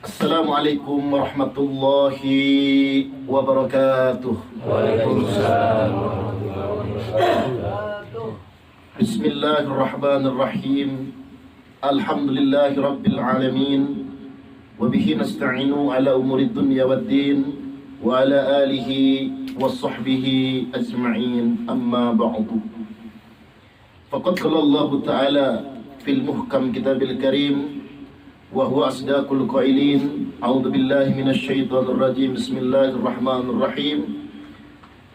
Assalamualaikum warahmatullahi wabarakatuh. Waalaikumsalam warahmatullahi wabarakatuh. Bismillahirrahmanirrahim. Alhamdulillahi rabbil alamin. Wa bihi nasta'inu ala umuri dunya waddin wa ala alihi wa sahbihi ajma'in. Amma ba'du. Faqad qala Allah Ta'ala fil muhkam kitabil karim wa huwa asdaqul qailin. A'udzu billahi minasy syaithanir rajim. Bismillahirrahmanirrahim.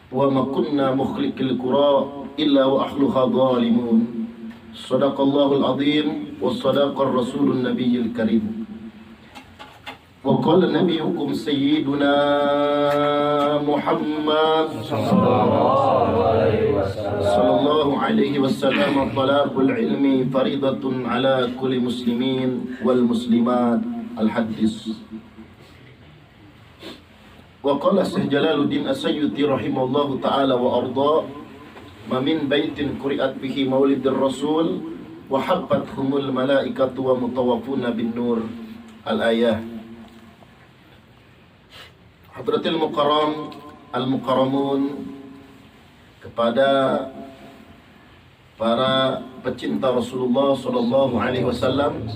Wa ma kunna mukhliqil qura illa wa ahluha zalimun. Shadaqallahul azim wa sadaqar rasulun nabiyil karim. Wa qala nabiyyukum sayyiduna Muhammad sallallahu alaihi wasallam, talabul ilmi faridatun ala kulli muslimin wal muslimat. Al-hadis. Wa qala Syekh Jalaluddin As-Sayyuti rahimallahu ta'ala wa arda, ma min baitin quri'at bihi maulidir rasul wa habbathumul malaikatu wa mutawafuna bin nur. Al-ayah. Hadratil mukarram al-mukarramun, kepada para pecinta Rasulullah sallallahu alaihi wasallam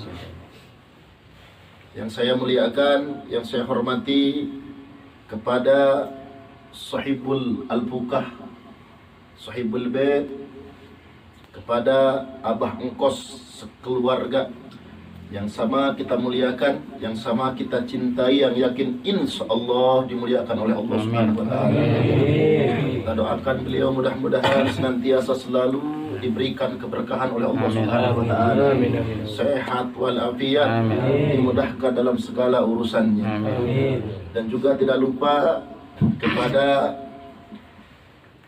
yang saya muliakan, yang saya hormati, kepada sahibul al-bukah, sahibul bait, kepada abah engkos sekeluarga yang sama kita muliakan, yang sama kita cintai, yang yakin insyaallah dimuliakan oleh Allah Subhanahu wa taala. Kita doakan beliau mudah-mudahan senantiasa selalu diberikan keberkahan oleh Allah Subhanahu wa taala, sehat walafiat, dimudahkan dalam segala urusannya. Dan juga tidak lupa kepada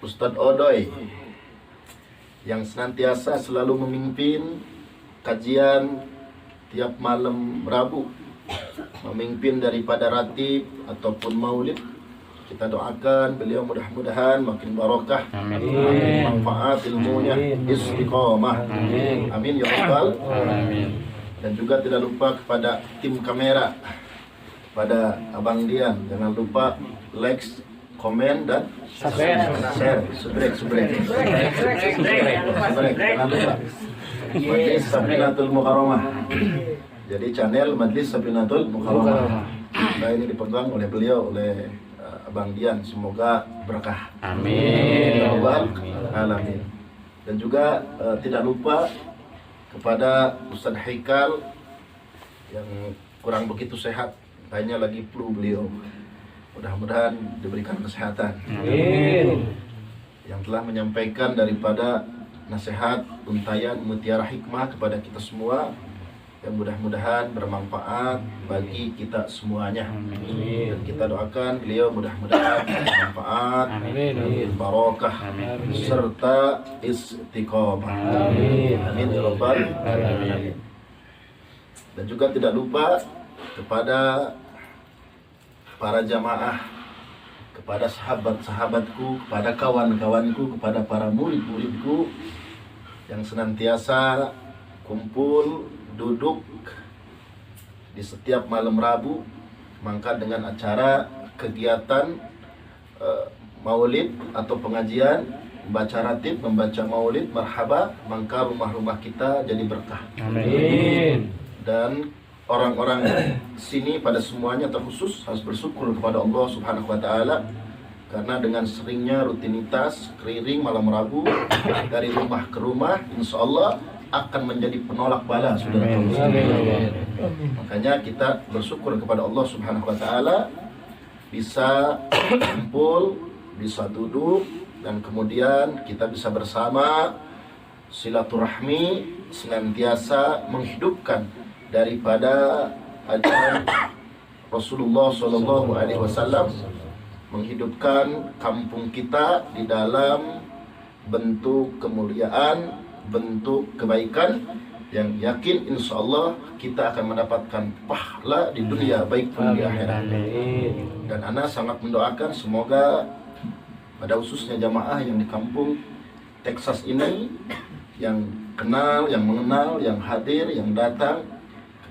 Ustadz Odoy yang senantiasa selalu memimpin kajian tiap malam Rabu, memimpin daripada ratib ataupun maulid. Kita doakan beliau mudah-mudahan makin barokah, makin manfaat ilmunya, istiqomah. Amin ya rabbal alamin. Dan juga tidak lupa kepada tim kamera, kepada Abang Dian, jangan lupa like, komen dan share. Subrek. Jangan lupa. Majlis Safinatul Mukarramah. Jadi channel Majlis Safinatul Mukarramah. Nah, ini dipegang oleh beliau, oleh Abang Dian. Semoga berkah. Amin. Ya Rabbal alamin. Dan juga tidak lupa kepada Ustadz Haikal yang kurang begitu sehat, kayaknya lagi flu beliau. Mudah-mudahan diberikan kesehatan. Amin. Yang telah menyampaikan daripada nasihat untayan mutiara hikmah kepada kita semua, yang mudah-mudahan bermanfaat bagi kita semuanya. Dan kita doakan beliau mudah-mudahan bermanfaat, barokah, serta istiqomah. Amin ya rabbal alamin. Dan juga tidak lupa kepada para jamaah, kepada sahabat-sahabatku, kepada kawan-kawanku, kepada para murid-muridku yang senantiasa kumpul duduk di setiap malam Rabu, maka dengan acara kegiatan maulid atau pengajian, membaca ratib, membaca maulid, marhaba, maka rumah-rumah kita jadi berkah. Amin. Dan orang-orang sini pada semuanya terkhusus harus bersyukur kepada Allah Subhanahu wa taala, karena dengan seringnya rutinitas keliling malam Rabu dari rumah ke rumah, insyaallah akan menjadi penolak bala, saudara. Makanya kita bersyukur kepada Allah Subhanahu wa taala bisa kumpul, bisa duduk, dan kemudian kita bisa bersama silaturahmi, senantiasa menghidupkan daripada ajaran Rasulullah Shallallahu Alaihi Wasallam, menghidupkan kampung kita di dalam bentuk kemuliaan, bentuk kebaikan, yang yakin insya Allah kita akan mendapatkan pahala di dunia baik pun di akhirat. Dan ana sangat mendoakan semoga pada khususnya jamaah yang di kampung Texas ini, yang kenal, yang mengenal, yang hadir, yang datang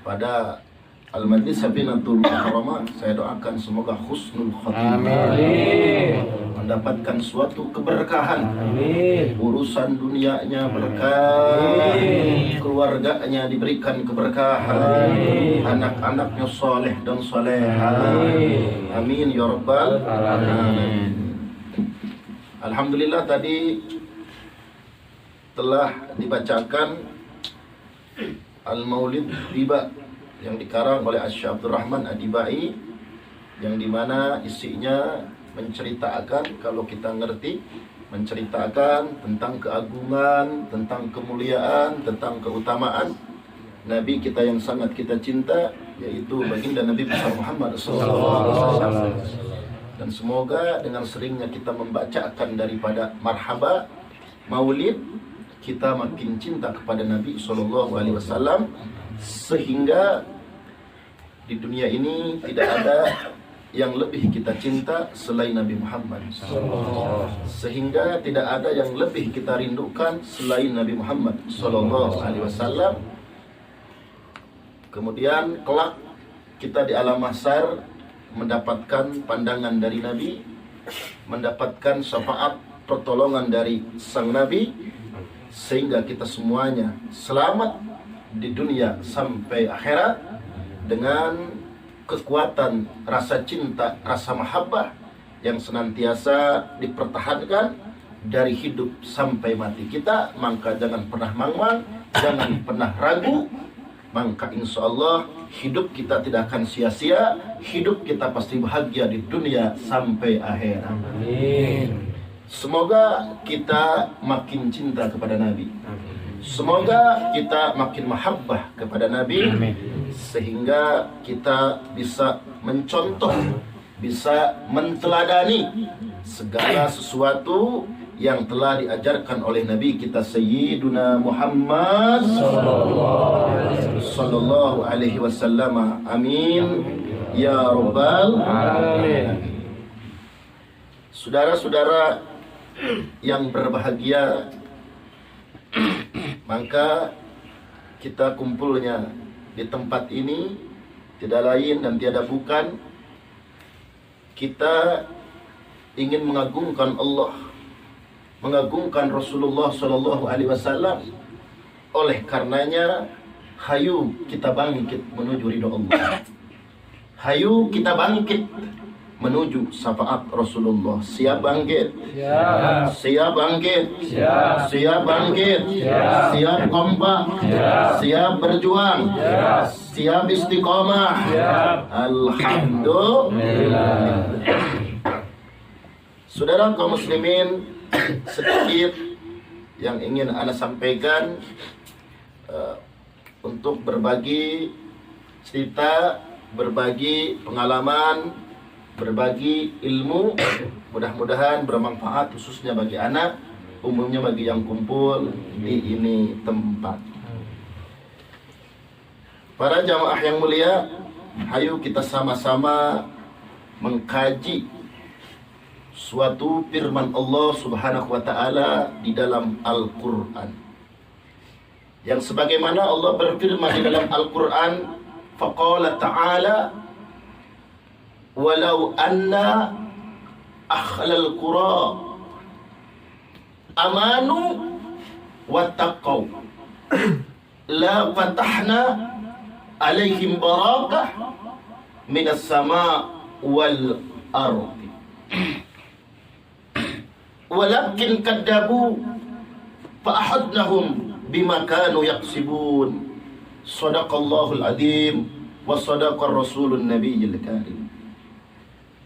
kepada Al-Majlis Safinatul Mukarramah, saya doakan semoga husnul khotimah. Amin. Mendapatkan suatu keberkahan. Amin. Urusan dunianya berkah, keluarganya diberikan keberkahan, anak-anaknya soleh dan soleha. Amin ya rabbal alamin. Alhamdulillah, tadi telah dibacakan Al-Maulid Tiba yang dikarang oleh Asy-Syaikh Abdurrahman Adibai, yang dimana isinya menceritakan, kalau kita ngerti, menceritakan tentang keagungan, tentang kemuliaan, tentang keutamaan Nabi kita yang sangat kita cinta, yaitu baginda Nabi besar Muhammad SAW. Dan semoga dengan seringnya kita membacakan daripada marhaba maulid, kita makin cinta kepada Nabi SAW, sehingga di dunia ini tidak ada yang lebih kita cinta selain Nabi Muhammad, sehingga tidak ada yang lebih kita rindukan selain Nabi Muhammad SAW. Kemudian kelak kita di alam mahsyar mendapatkan pandangan dari Nabi, mendapatkan syafaat pertolongan dari sang Nabi, sehingga kita semuanya selamat di dunia sampai akhirat dengan kekuatan rasa cinta, rasa mahabbah yang senantiasa dipertahankan dari hidup sampai mati kita. Maka jangan pernah mangmang, jangan pernah ragu, maka insya Allah hidup kita tidak akan sia-sia, hidup kita pasti bahagia di dunia sampai akhirat. Amin. Semoga kita makin cinta kepada Nabi. Semoga kita makin mahabbah kepada Nabi, sehingga kita bisa mencontoh, bisa menteladani segala sesuatu yang telah diajarkan oleh Nabi kita Sayyiduna Muhammad sallallahu alaihi wasallam. Amin ya rabbal alamin. Saudara-saudara yang berbahagia, maka kita kumpulnya di tempat ini tidak lain dan tiada bukan kita ingin mengagungkan Allah, mengagungkan Rasulullah Sallallahu Alaihi Wasallam. Oleh karenanya, hayu kita bangkit menuju ridho Allah. Hayu kita bangkit menuju syafaat Rasulullah. Siap bangkit? Siap. Siap bangkit? Siap. Siap bangkit? Siap. Siap kompak? Siap. Siap berjuang? Siap. Siap istiqomah? Siap. Alhamdulillah. Saudara kaum muslimin, sedikit yang ingin Anda sampaikan untuk berbagi cerita, berbagi pengalaman, berbagi ilmu, mudah-mudahan bermanfaat khususnya bagi anak, umumnya bagi yang kumpul di ini tempat. Para jamaah yang mulia, hayu kita sama-sama mengkaji suatu firman Allah Subhanahu wa taala di dalam Al-Qur'an. Yang sebagaimana Allah berfirman di dalam Al-Qur'an, faqala ta'ala walau anna akhlal qura amanu wattaqau la fatahna alaihim barakah minas sama wal ardi walakin kadzabu fa ahadnahum bima kanu yaksibun. Shadaqallahul azim wa sadaqar rasulun nabiyyil karim.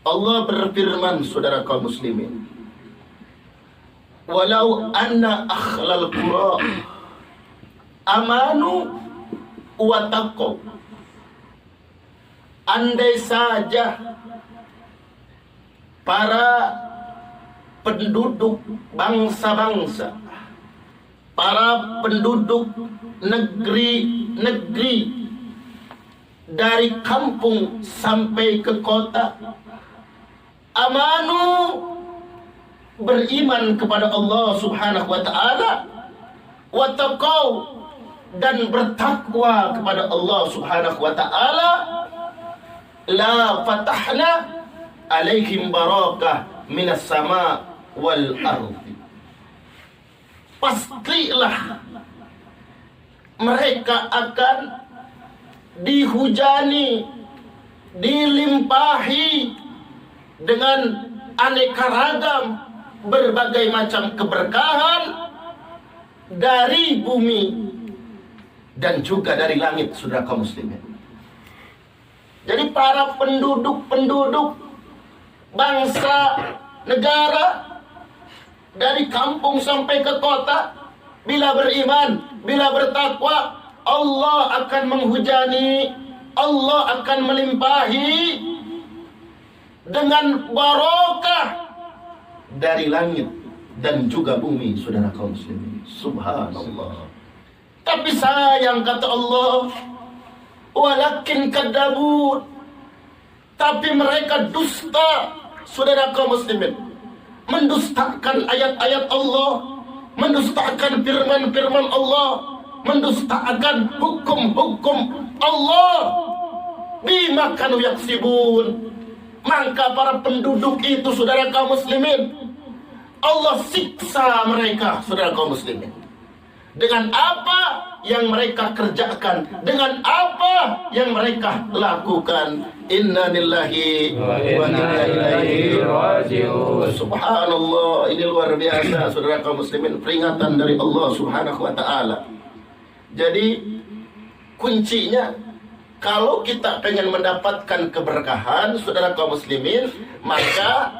Allah berfirman, saudara kaum muslimin, walau anna akhlal qura amanu wa taqaw, andai saja para penduduk bangsa-bangsa, para penduduk negeri-negeri dari kampung sampai ke kota, amanu, beriman kepada Allah Subhanahu wa taala, wattaqau, dan bertakwa kepada Allah Subhanahu wa taala, la fatahna alaihim barakah minas sama wal ardi. Pastilah mereka akan dihujani, dilimpahi dengan aneka ragam berbagai macam keberkahan dari bumi dan juga dari langit, saudara kaum muslimin. Jadi para penduduk bangsa, negara, dari kampung sampai ke kota, bila beriman, bila bertakwa, Allah akan menghujani, Allah akan melimpahi dengan barokah dari langit dan juga bumi, saudara kaum muslimin. Subhanallah. Tapi sayang, kata Allah, walakin kadzabun, tapi mereka dusta, saudara kaum muslimin, mendustakan ayat-ayat Allah, mendustakan firman-firman Allah, mendustakan hukum-hukum Allah. Bima kanu yaksibun, maka para penduduk itu, saudara kaum muslimin, Allah siksa mereka, saudara kaum muslimin, dengan apa yang mereka kerjakan, dengan apa yang mereka lakukan. Inna lillahi wa inna ilaihi raji'un. Subhanallah, ini luar biasa, saudara kaum muslimin, peringatan dari Allah Subhanahu wa taala. Jadi kuncinya, kalau kita pengen mendapatkan keberkahan, saudara kaum muslimin, maka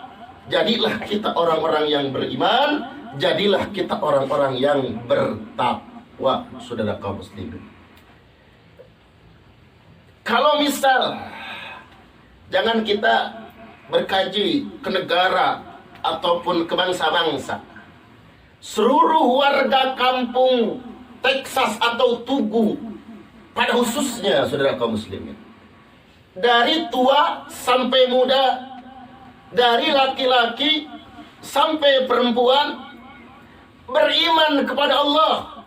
jadilah kita orang-orang yang beriman, jadilah kita orang-orang yang bertakwa, saudara kaum muslimin. Kalau misal, jangan kita berkaji ke negara ataupun ke bangsa-bangsa, seluruh warga kampung Texas atau Tugu pada khususnya, saudara kaum muslimin, dari tua sampai muda, dari laki-laki sampai perempuan, beriman kepada Allah,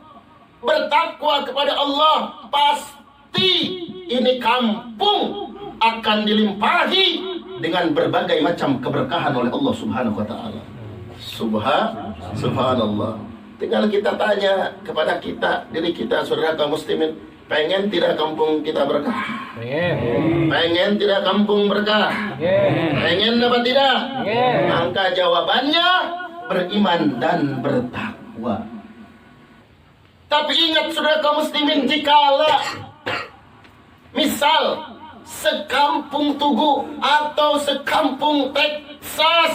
bertakwa kepada Allah, pasti ini kampung akan dilimpahi dengan berbagai macam keberkahan oleh Allah Subhanahu wa taala. Subhanallah. Tinggal kita tanya kepada diri kita, saudara kaum muslimin, pengen tidak kampung kita berkah? Pengen tidak kampung berkah? Pengen apa tidak? Maka jawabannya beriman dan bertakwa. Tapi ingat, saudara kaum muslimin, jikalau misal sekampung Tugu atau sekampung Texas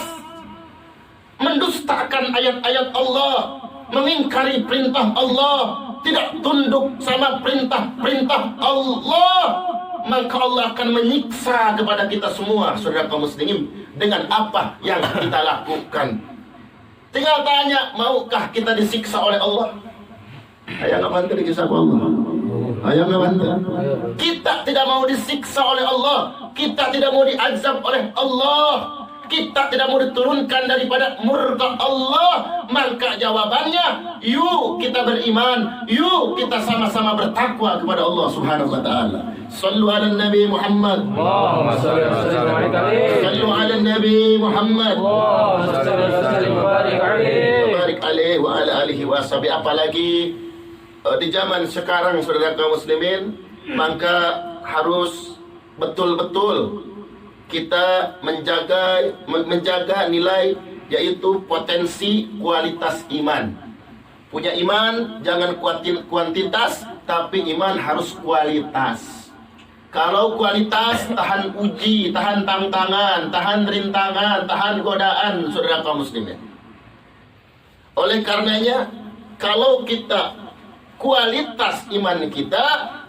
mendustakan ayat-ayat Allah, mengingkari perintah Allah, tidak tunduk sama perintah-perintah Allah, maka Allah akan menyiksa kepada kita semua, saudara kaum muslimin, dengan apa yang kita lakukan. Tinggal tanya, maukah kita disiksa oleh Allah? Ayah nggak bantu disiksa Allah. Ayah nggak bantu. Kita tidak mau disiksa oleh Allah, kita tidak mau diazab oleh Allah, kita tidak mau diturunkan daripada murka Allah. Maka jawabannya, yuk kita beriman, yuk kita sama-sama bertakwa kepada Allah Subhanahu wa taala. Sallu ala Nabi Muhammad. Allahumma shalli wa sallim alaihi. Sallu ala Nabi Muhammad. Allahumma shalli wa sallim wa barik alaihi. Barik alaihi wa ala alihi wa sahbihi. Apalagi di zaman sekarang, saudara kaum muslimin, maka harus betul-betul kita menjaga nilai, yaitu potensi kualitas iman. Punya iman jangan kuantitas, tapi iman harus kualitas. Kalau kualitas, tahan uji, tahan tantangan, tahan rintangan, tahan godaan, saudara kaum muslimin. Oleh karenanya, kalau kita kualitas iman kita,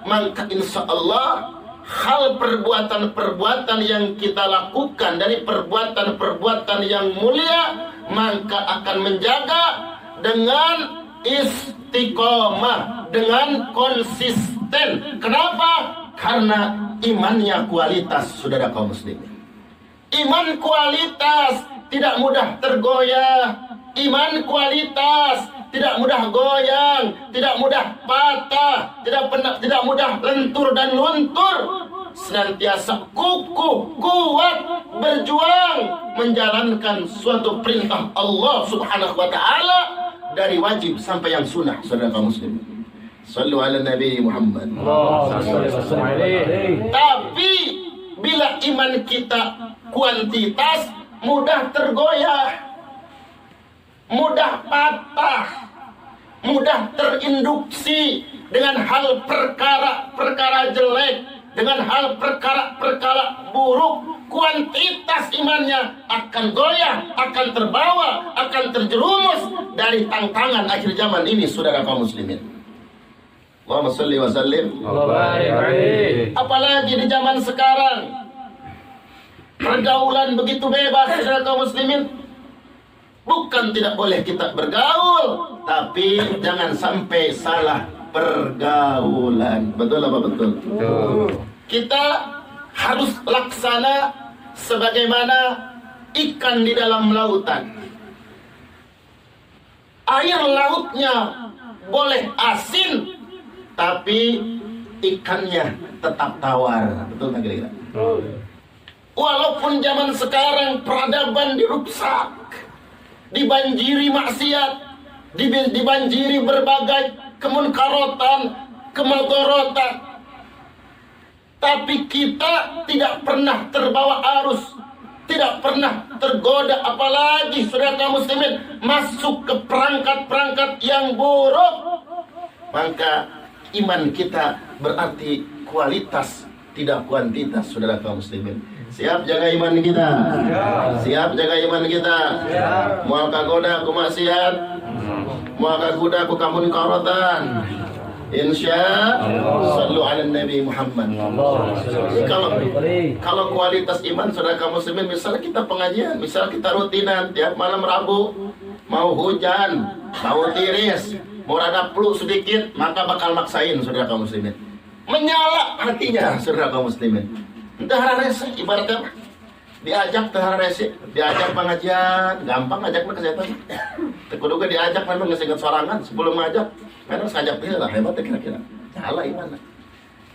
maka insya Allah hal perbuatan-perbuatan yang kita lakukan dari perbuatan-perbuatan yang mulia, maka akan menjaga dengan istiqomah, dengan konsisten. Kenapa? Karena imannya kualitas, saudara kaum muslimin. Iman kualitas tidak mudah tergoyah. Iman kualitas tidak mudah goyang, tidak mudah patah, tidak mudah lentur dan luntur. Senantiasa kukuh, kuat, berjuang menjalankan suatu perintah Allah Subhanahu wa taala dari wajib sampai yang sunnah. Saudara kaum muslim, sallu ala Nabi Muhammad. Tapi bila iman kita kuantitas, mudah tergoyah, mudah patah, mudah terinduksi dengan hal perkara-perkara jelek, dengan hal perkara-perkara buruk. Kuantitas imannya akan goyah, akan terbawa, akan terjerumus dari tantangan akhir zaman ini, saudara kaum muslimin. Allahumma shalli wa sallim. Apalagi di zaman sekarang, pergaulan begitu bebas, saudara kaum muslimin. Bukan tidak boleh kita bergaul, tapi jangan sampai salah pergaulan. Betul apa betul? Kita harus laksana sebagaimana ikan di dalam lautan. Air lautnya boleh asin, tapi ikannya tetap tawar. Betul nggak kira-kira? Walaupun zaman sekarang peradaban dirusak, dibanjiri maksiat, dibanjiri berbagai kemunkarotan, kemadharatan, tapi kita tidak pernah terbawa arus, tidak pernah tergoda, apalagi saudara kaum muslimin masuk ke perangkat-perangkat yang buruk. Maka iman kita berarti kualitas, tidak kuantitas, saudara kaum muslimin. Siap jaga iman kita? Siap jaga iman kita? Mau kagoda ku maksiat, mau kagoda ku kamunkarotan, insya sallu ala Nabi Muhammad. Kalau kualitas iman saudara kaum muslimin, misalnya kita pengajian, misalnya kita rutinan tiap malam Rabu, mau hujan, mau tiris, mau rada flu sedikit, maka bakal maksain saudara kaum muslimin. Menyala hatinya saudara kaum muslimin. Dahara rese, ibaratnya diajak dahara rese, diajak pengajian, gampang ajaknya ke setan. Tekuduga diajak memang ngesinget sorangan sebelum ngajak. Memang ngajak dia lah, hebatnya kira-kira. Salah iman.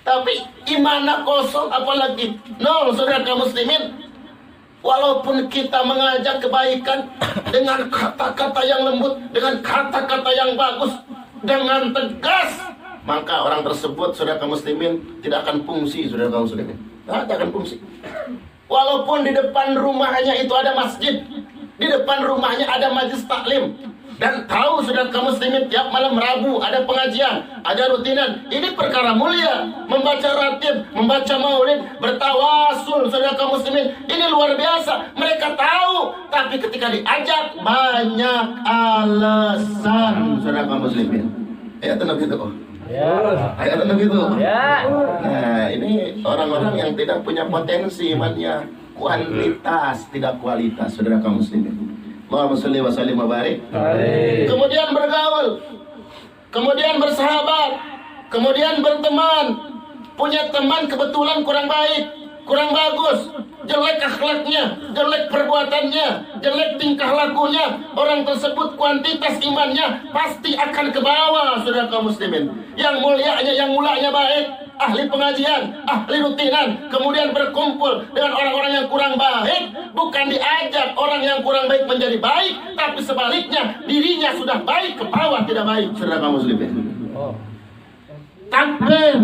Tapi imannya kosong, apalagi nol, saudara kaum muslimin. Walaupun kita mengajak kebaikan dengan kata-kata yang lembut, dengan kata-kata yang bagus, dengan tegas, maka orang tersebut, saudara kaum muslimin, tidak akan fungsi, saudara kaum muslimin. Tidak akan fungsi. Walaupun di depan rumahnya itu ada masjid, di depan rumahnya ada majelis taklim, dan tahu saudara kaum muslimin tiap malam Rabu ada pengajian, ada rutinan, ini perkara mulia, membaca ratib, membaca maulid, bertawasul, saudara kaum muslimin, ini luar biasa. Mereka tahu, tapi ketika diajak banyak alasan, saudara kaum muslimin. Ya tenang gitu kok. Ayat begitu. Nah, ini orang-orang yang tidak punya potensi imannya, kuantitas, tidak kualitas, saudara kaum muslimin. Allahumma shalli wa sallim wa barik. Kemudian bergaul, kemudian bersahabat, kemudian berteman. Punya teman kebetulan kurang baik, kurang bagus, jelek akhlaknya, jelek perbuatannya, jelek tingkah lakunya, orang tersebut kuantitas imannya pasti akan ke bawah, saudara kaum muslimin. Yang mulanya baik, ahli pengajian, ahli rutinan, kemudian berkumpul dengan orang-orang yang kurang baik, bukan diajak orang yang kurang baik menjadi baik, tapi sebaliknya dirinya sudah baik ke bawah tidak baik, saudara kaum muslimin. Takbir.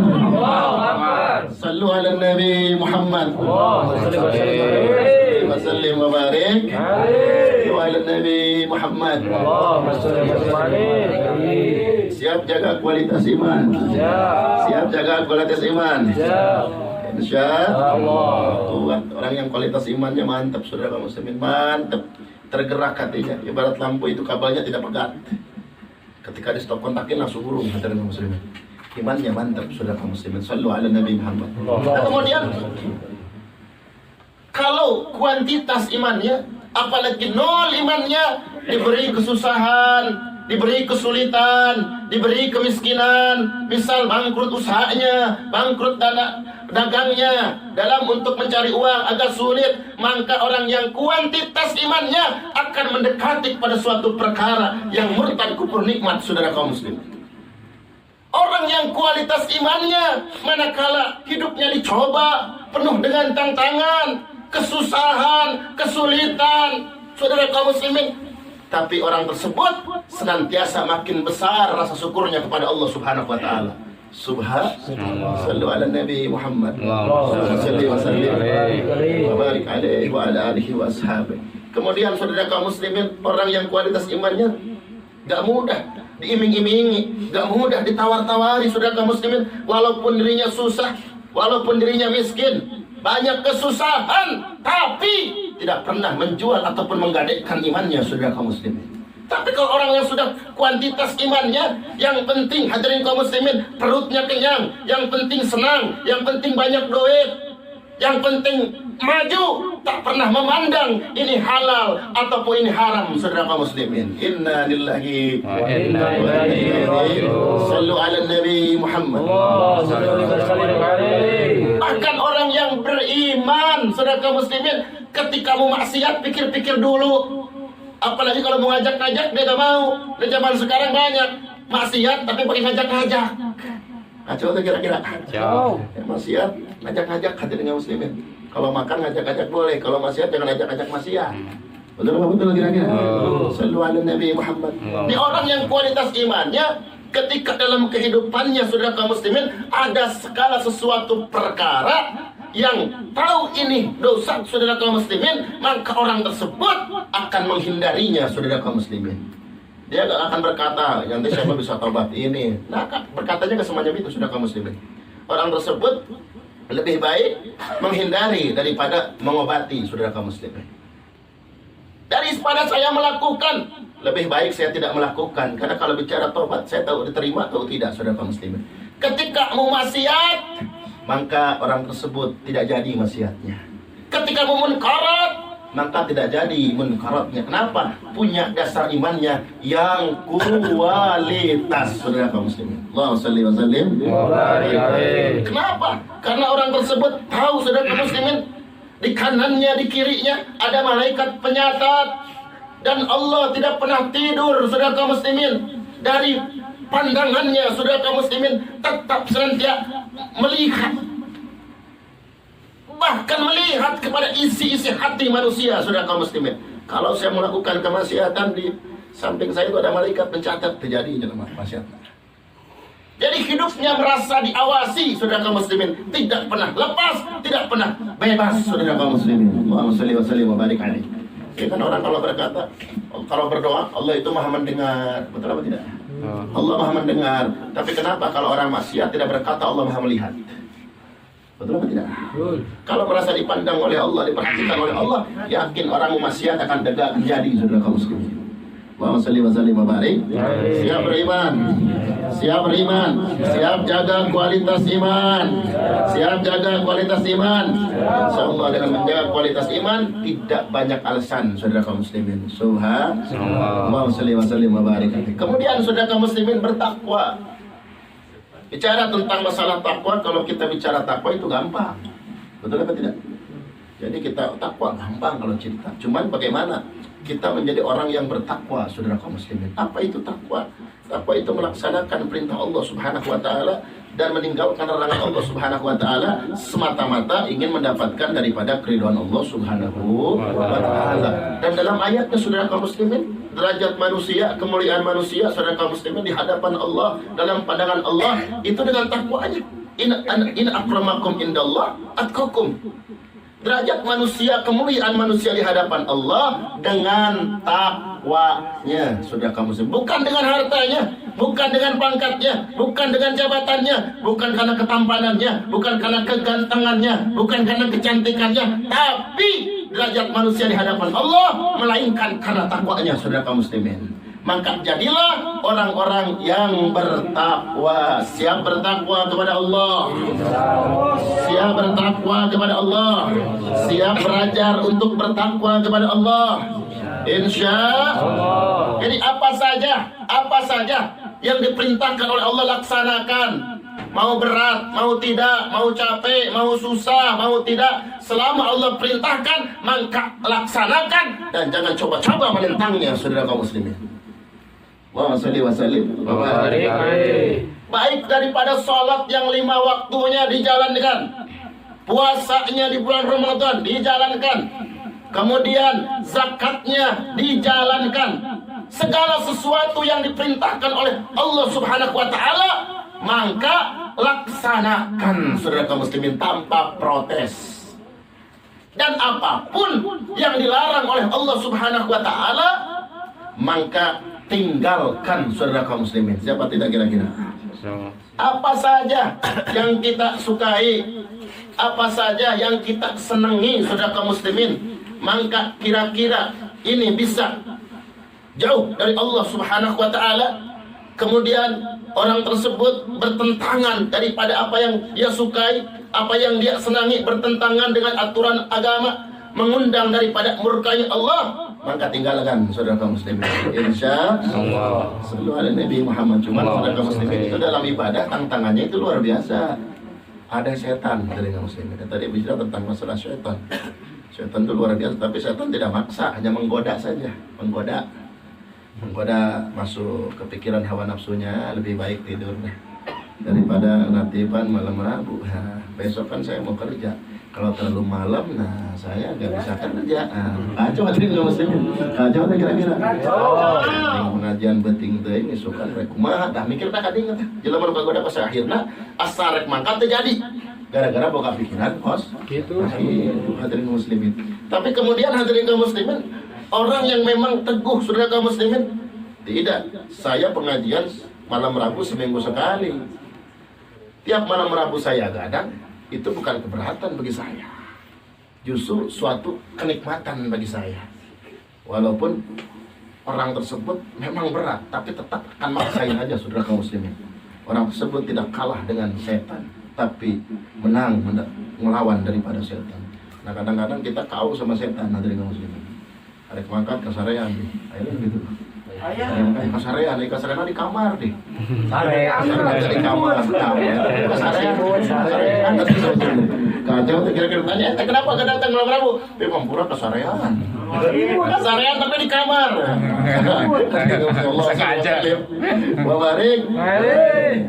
Sallu ala Nabi Muhammad. Wa sallim wa barik ala Nabi Muhammad. Siap jaga kualitas iman. Siap jaga kualitas iman. Insya Allah. Orang yang kualitas imannya mantap, saudara kaum muslimin, mantap. Tergerak hatinya. Ibarat lampu itu kabelnya tidak pegat. Ketika di stop kontakin langsung burung hati kaum muslimin. Imannya mantap, saudara kaum muslimin. Sallu ala Nabi Muhammad. Nah, kemudian kalau kuantitas imannya, apalagi nol imannya, diberi kesusahan, diberi kesulitan, diberi kemiskinan, misal bangkrut usahanya, bangkrut dagangnya, dalam untuk mencari uang agak sulit, maka orang yang kuantitas imannya akan mendekati pada suatu perkara yang murtad kufur nikmat, saudara kaum muslim. Orang yang kualitas imannya manakala hidupnya dicoba penuh dengan tantangan, kesusahan, kesulitan, saudara kaum muslimin, tapi orang tersebut senantiasa makin besar rasa syukurnya kepada Allah Subhanahu wa taala. Sallu ala Nabi Muhammad salli wa sallim wa barik alaihi wa ala alihi wa ashabihi. Kemudian saudara kaum muslimin, orang yang kualitas imannya gak mudah diiming-imingi, gak mudah ditawar-tawari, saudara kaum muslimin, walaupun dirinya susah, walaupun dirinya miskin, banyak kesusahan, tapi tidak pernah menjual ataupun menggadaikan imannya, saudara kaum muslimin. Tapi kalau orang yang sudah kuantitas imannya, yang penting hadirin kaum muslimin, perutnya kenyang, yang penting senang, yang penting banyak duit, yang penting maju, tak pernah memandang ini halal ataupun ini haram, saudara kaum muslimin. Inna lillahi wa inna ilaihi raji'un. Sallu ala Nabi Muhammad. Bahkan orang yang beriman, saudara kaum muslimin, ketika mau maksiat pikir-pikir dulu. Apalagi kalau mau ngajak-ngajak dia gak mau. Di zaman sekarang banyak maksiat tapi pakai ngajak-ngajak. Kacau tuh kira-kira. Kacau. Ya, maksiat, ngajak-ngajak hadirin muslimin. Kalau makan ngajak-ngajak boleh, kalau maksiat jangan ngajak-ngajak maksiat. Betul apa betul kira-kira? Sallu ala Nabi Muhammad. Ini orang yang kualitas imannya ketika dalam kehidupannya, saudara kaum muslimin, ada segala sesuatu perkara yang tahu ini dosa, saudara kaum muslimin, maka orang tersebut akan menghindarinya, saudara kaum muslimin. Dia gak akan berkata, nanti siapa bisa tobat ini. Nah, berkatanya ke semacam itu, saudara kaum muslimin. Orang tersebut lebih baik menghindari daripada mengobati, saudara kaum muslimin. Daripada saya melakukan, lebih baik saya tidak melakukan. Karena kalau bicara tobat, saya tahu diterima atau tidak, saudara kaum muslimin. Ketika mau maksiat, maka orang tersebut tidak jadi maksiatnya. Ketika mau munkarat, maka tidak jadi munkaratnya. Kenapa? Punya dasar imannya yang kualitas, saudara kaum muslimin. Allahumma shalli wa sallim. Kenapa? Karena orang tersebut tahu, saudara kaum muslimin, di kanannya, di kirinya ada malaikat penyatat, dan Allah tidak pernah tidur, saudara kaum muslimin. Dari pandangannya, saudara kaum muslimin, tetap senantiasa melihat, bahkan melihat kepada isi-isi hati manusia, saudara kaum muslimin. Kalau saya melakukan kemaksiatan, di samping saya itu ada malaikat pencatat terjadinya kemaksiatan. Jadi hidupnya merasa diawasi, saudara kaum muslimin, tidak pernah lepas, tidak pernah bebas, saudara kaum muslimin. Allahumma shalli wa sallim wa barik alaihi. Ya kan orang kalau berkata, kalau berdoa, Allah itu maha mendengar, betul apa tidak? Allah maha mendengar. Tapi kenapa kalau orang maksiat tidak berkata Allah maha melihat? Betul apa tidak? Kalau merasa dipandang oleh Allah, diperhatikan oleh Allah, yakin orang maksiat akan tegak menjadi, saudara kaum muslimin. Allahumma shalli wa sallim wa barik. Siap beriman, siap beriman, siap jaga kualitas iman, siap jaga kualitas iman. Insyaallah dengan menjaga kualitas iman tidak banyak alasan, saudara kaum muslimin. Subhanallah. Allahumma shalli wa sallim wa barik. Kemudian saudara kaum muslimin bertakwa. Bicara tentang masalah takwa, kalau kita bicara takwa itu gampang. Betul apa tidak? Jadi kita takwa gampang kalau cerita. Cuman bagaimana kita menjadi orang yang bertakwa, saudara kaum muslimin. Apa itu takwa? Takwa itu melaksanakan perintah Allah Subhanahu wa taala dan meninggalkan larangan Allah Subhanahu wa taala semata-mata ingin mendapatkan daripada keridhaan Allah Subhanahu wa taala. Dan dalam ayatnya, saudara kaum muslimin, derajat manusia, kemuliaan manusia, saudara kaum muslimin, di hadapan Allah, dalam pandangan Allah, itu dengan takwanya. In akramakum indallah atqakum. Derajat manusia, kemuliaan manusia di hadapan Allah dengan takwanya, saudara kaum muslimin. Bukan dengan hartanya, bukan dengan pangkatnya, bukan dengan jabatannya, bukan karena ketampanannya, bukan karena kegantengannya, bukan karena kecantikannya, tapi derajat manusia di hadapan Allah melainkan karena takwanya, saudara kaum muslimin. Maka jadilah orang-orang yang bertakwa. Siap bertakwa kepada Allah, siap bertakwa kepada Allah, siap belajar untuk bertakwa kepada Allah. Insya Allah. Jadi apa saja yang diperintahkan oleh Allah laksanakan. Mau berat, mau tidak, mau capek, mau susah, mau tidak, selama Allah perintahkan maka laksanakan dan jangan coba-coba menentangnya, saudara kaum muslimin. Wa salli wa sallim wa barik alaihi. Baik daripada sholat yang 5 waktunya dijalankan, puasanya di bulan Ramadan dijalankan, kemudian zakatnya dijalankan, segala sesuatu yang diperintahkan oleh Allah Subhanahu wa taala maka laksanakan, saudara kaum muslimin, tanpa protes. Dan apapun yang dilarang oleh Allah Subhanahu wa taala maka tinggalkan, saudara kaum muslimin. Siapa tidak kira-kira? Apa saja yang kita sukai, apa saja yang kita senangi, saudara kaum muslimin, maka kira-kira ini bisa jauh dari Allah Subhanahu wa taala. Kemudian orang tersebut bertentangan daripada apa yang dia sukai, apa yang dia senangi, bertentangan dengan aturan agama, mengundang daripada murkanya Allah, maka tinggalkan, saudara kaum muslimin. Insya Allah. Selalu ada Nabi Muhammad. Cuma saudara kaum muslimin itu dalam ibadah tantangannya itu luar biasa. Ada setan, saudara kaum muslimin. Tadi bicara tentang masalah setan. Setan itu luar biasa, tapi setan tidak maksa, hanya menggoda saja, menggoda masuk kepikiran hawa nafsunya. Lebih baik tidur daripada latihan malam Rabu. Nah, besok kan saya mau kerja, kalau terlalu malam, nah saya nggak bisa kerja. Kacau hadirin kaum muslimin, kacau kira-kira. Pengajian beting teh ini suka rek kumaha tah mikir tak kading teh jelema nu kagoda pas akhirna asa rek mangkat teh jadi gara-gara boga pikiran kos gitu. Hadirin kaum muslimin, tapi kemudian hadirin kaum muslimin, orang yang memang teguh, saudara kaum muslimin, tidak. Saya pengajian malam Rabu seminggu sekali. Tiap malam Rabu saya gadang, itu bukan keberatan bagi saya. Justru suatu kenikmatan bagi saya. Walaupun orang tersebut memang berat, tapi tetap akan maksain aja, saudara kaum muslimin. Orang tersebut tidak kalah dengan setan, tapi menang melawan daripada setan. Nah kadang-kadang kita kau sama setan, hadirin kaum muslimin. Ada mangkat kasarean nih, akhirnya gitu. Kasarean di kamar deh. Kasarean di kamar, kasarean. Kacau tuh kira-kira tanya, kenapa gak datang malam Rabu? Memang pura kasarean. Kasarean tapi di kamar. Sengaja. Barik.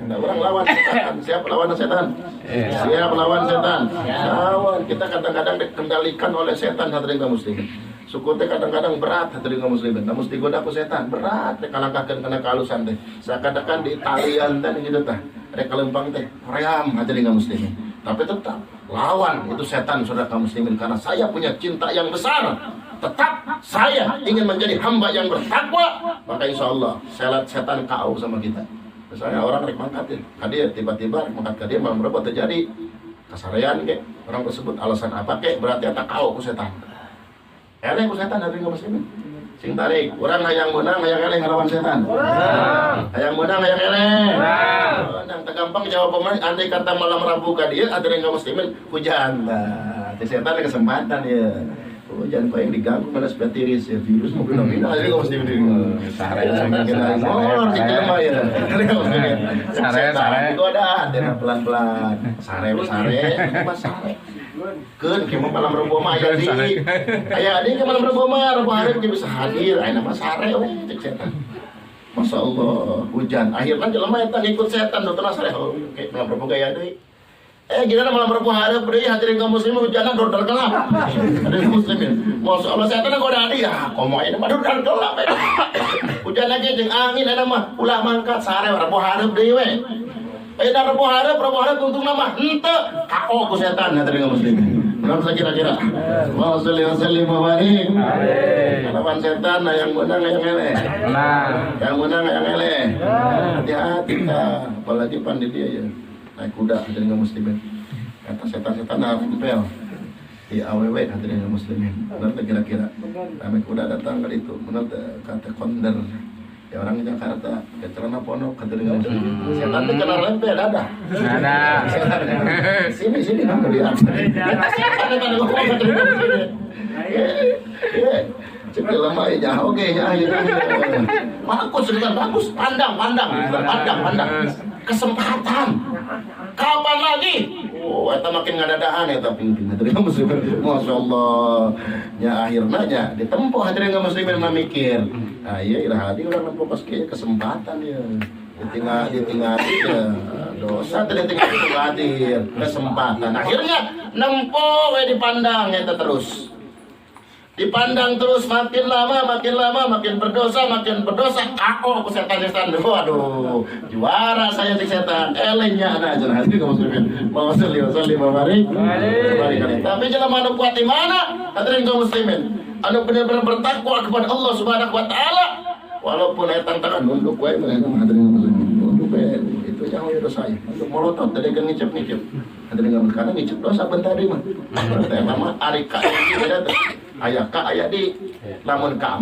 Nah, orang lawan setan. Siapa lawan setan? Siapa lawan setan? Lawan. Kita kadang-kadang dikendalikan oleh setan, hadirin kaum muslimin. Suku teh kadang-kadang berat, hadirin kaum muslimin. Namun digoda ku setan berat, teh kalangkakeun kana kalusan teh. Sakadakan di talian teh gitu tah. Rek kalempang teh ream, hadirin kaum muslimin. Tapi tetap lawan itu setan, saudara kaum muslimin, karena saya punya cinta yang besar. Tetap saya ingin menjadi hamba yang bertakwa, maka insya Allah setan kau sama kita. Misalnya orang rek mangkat ya, tiba-tiba rek mangkat dia malam berapa terjadi kasarean ke orang tersebut, alasan apa ke, berarti tak kau ku setan. Eleh ku setan, hadirin kaum muslimin. Sing tarik, orang hayang menang, hayang eleh ngelawan setan. Hayang menang, hayang eleh. Menang, tergampang jawab pemain. Andai kata malam Rabu ka dia, hadirin kaum muslimin, hujan. Nah, setan ada kesempatan ya. Hujan kau yang diganggu mana sebelah tiris ya, virus mau bina-bina, hadirin kaum muslimin. Sare itu ada pelan-pelan. Sare, mas sare. Keun kieu malam Rabu mah aya di malam Rabu mah Rabu hareup bisa hadir aya nama sare we cek setan. Masya Allah, hujan. Akhirnya jelema eta ngikut setan dotona sare kayak malam Rabu gaya deui. Gimana malam Rabu hareup deui hadirin kaum muslimin hujanan dodol gelap. Hadirin muslimin. Masya Allah setan goda dia. Komo ini mah dodol gelap. Hujan lagi jeung angin ada mah ulah mangkat sare Rabu hareup deui we. Eda Rabu hareup untung nama henteu kako ku setan, hadirin kaum muslimin. Berapa kira-kira? Wa salli wa barik. Lawan setan yang menang yang eleh. Yang menang yang eleh. Hati-hati ta, apalagi pandai dia ya. Naik kuda, hadirin kaum muslimin. Kata setan-setan nempel di AWW, hadirin kaum muslimin. Benar kira-kira. Naik kuda datang ke itu, benar kata konder. Ya orang Jakarta, ya celana ponok, hadirin kaum muslimin. Setan itu kena lempel ada. Sini kamu lihat. Setan itu ada ngomong hadirin kaum muslimin. Cek lama aja. Oke, ya. Bagus, sudah bagus. Pandang. Kesempatan. Kapan lagi? Oh, eta makin ngadadahan eta pingping hadirin muslimin. Masya Allah. Ya akhirnya ya ditempuh hadirin muslimin memikir. Nah, iya hadir orang nempuh pas kesempatan ya. Ditinggal ya. Dosa tadi tinggal itu hadir kesempatan. Akhirnya nempuh dipandang eta terus. Dipandang terus makin lama makin berdosa KO aku setan. Waduh, juara saya di setan. Elenya anak aja hadirin kaum muslimin. Mau salli barik. Tapi jangan anu kuat di mana? Hadirin kaum muslimin. Anu benar-benar bertakwa kepada Allah Subhanahu wa taala. Walaupun etan tangan nunduk wae mereka hadirin kaum muslimin. Nunduk wae itu yang dosa saya. Untuk molotot tadi kan ngicip. Hadirin kaum muslimin ngicip dosa bentar di mah. Mama arika tidak ayah di lamun kak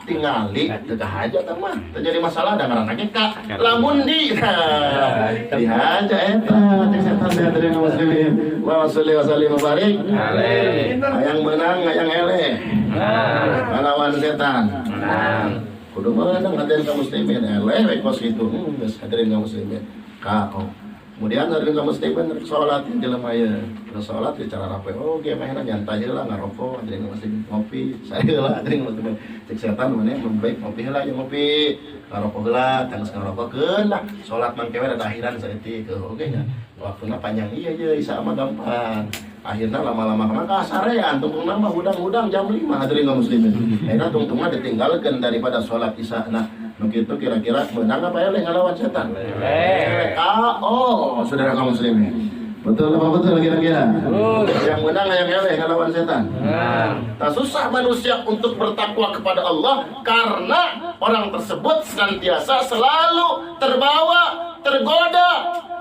tingali tegah aja mah terjadi masalah dengan anaknya kak lamun di aja eta setan saya dari muslimin wa salli wa barik yang menang yang eleh lawan setan kudu menang hadirin kaum muslimin eleh kos itu geus hadirin kaum muslimin kau kemudian hadirin kaum muslimin salat di lemaya salat di cara rapi ge mah nyantai heula ngarokok hadirin kaum muslimin ngopi saya heula hadirin kaum muslimin cek setan mana membaik ngopi heula jeung ngopi ngarokok heula tangis ngarokokkeun lah salat mangke we da akhiran saeutik oge nya waktuna panjang iya isa mah gampang akhirnya lama-lama kemana kasarean tungtung mah hudang jam 5 hadirin kaum muslimin akhirnya tungtungna ditinggalkeun daripada salat isya nah begitu kira-kira menang apa ya ngelawan setan? Saudara kaum muslimin. Betul apa betul kira-kira? Yang menang yang ngelawan setan. Tak susah manusia untuk bertakwa kepada Allah karena orang tersebut senantiasa selalu tergoda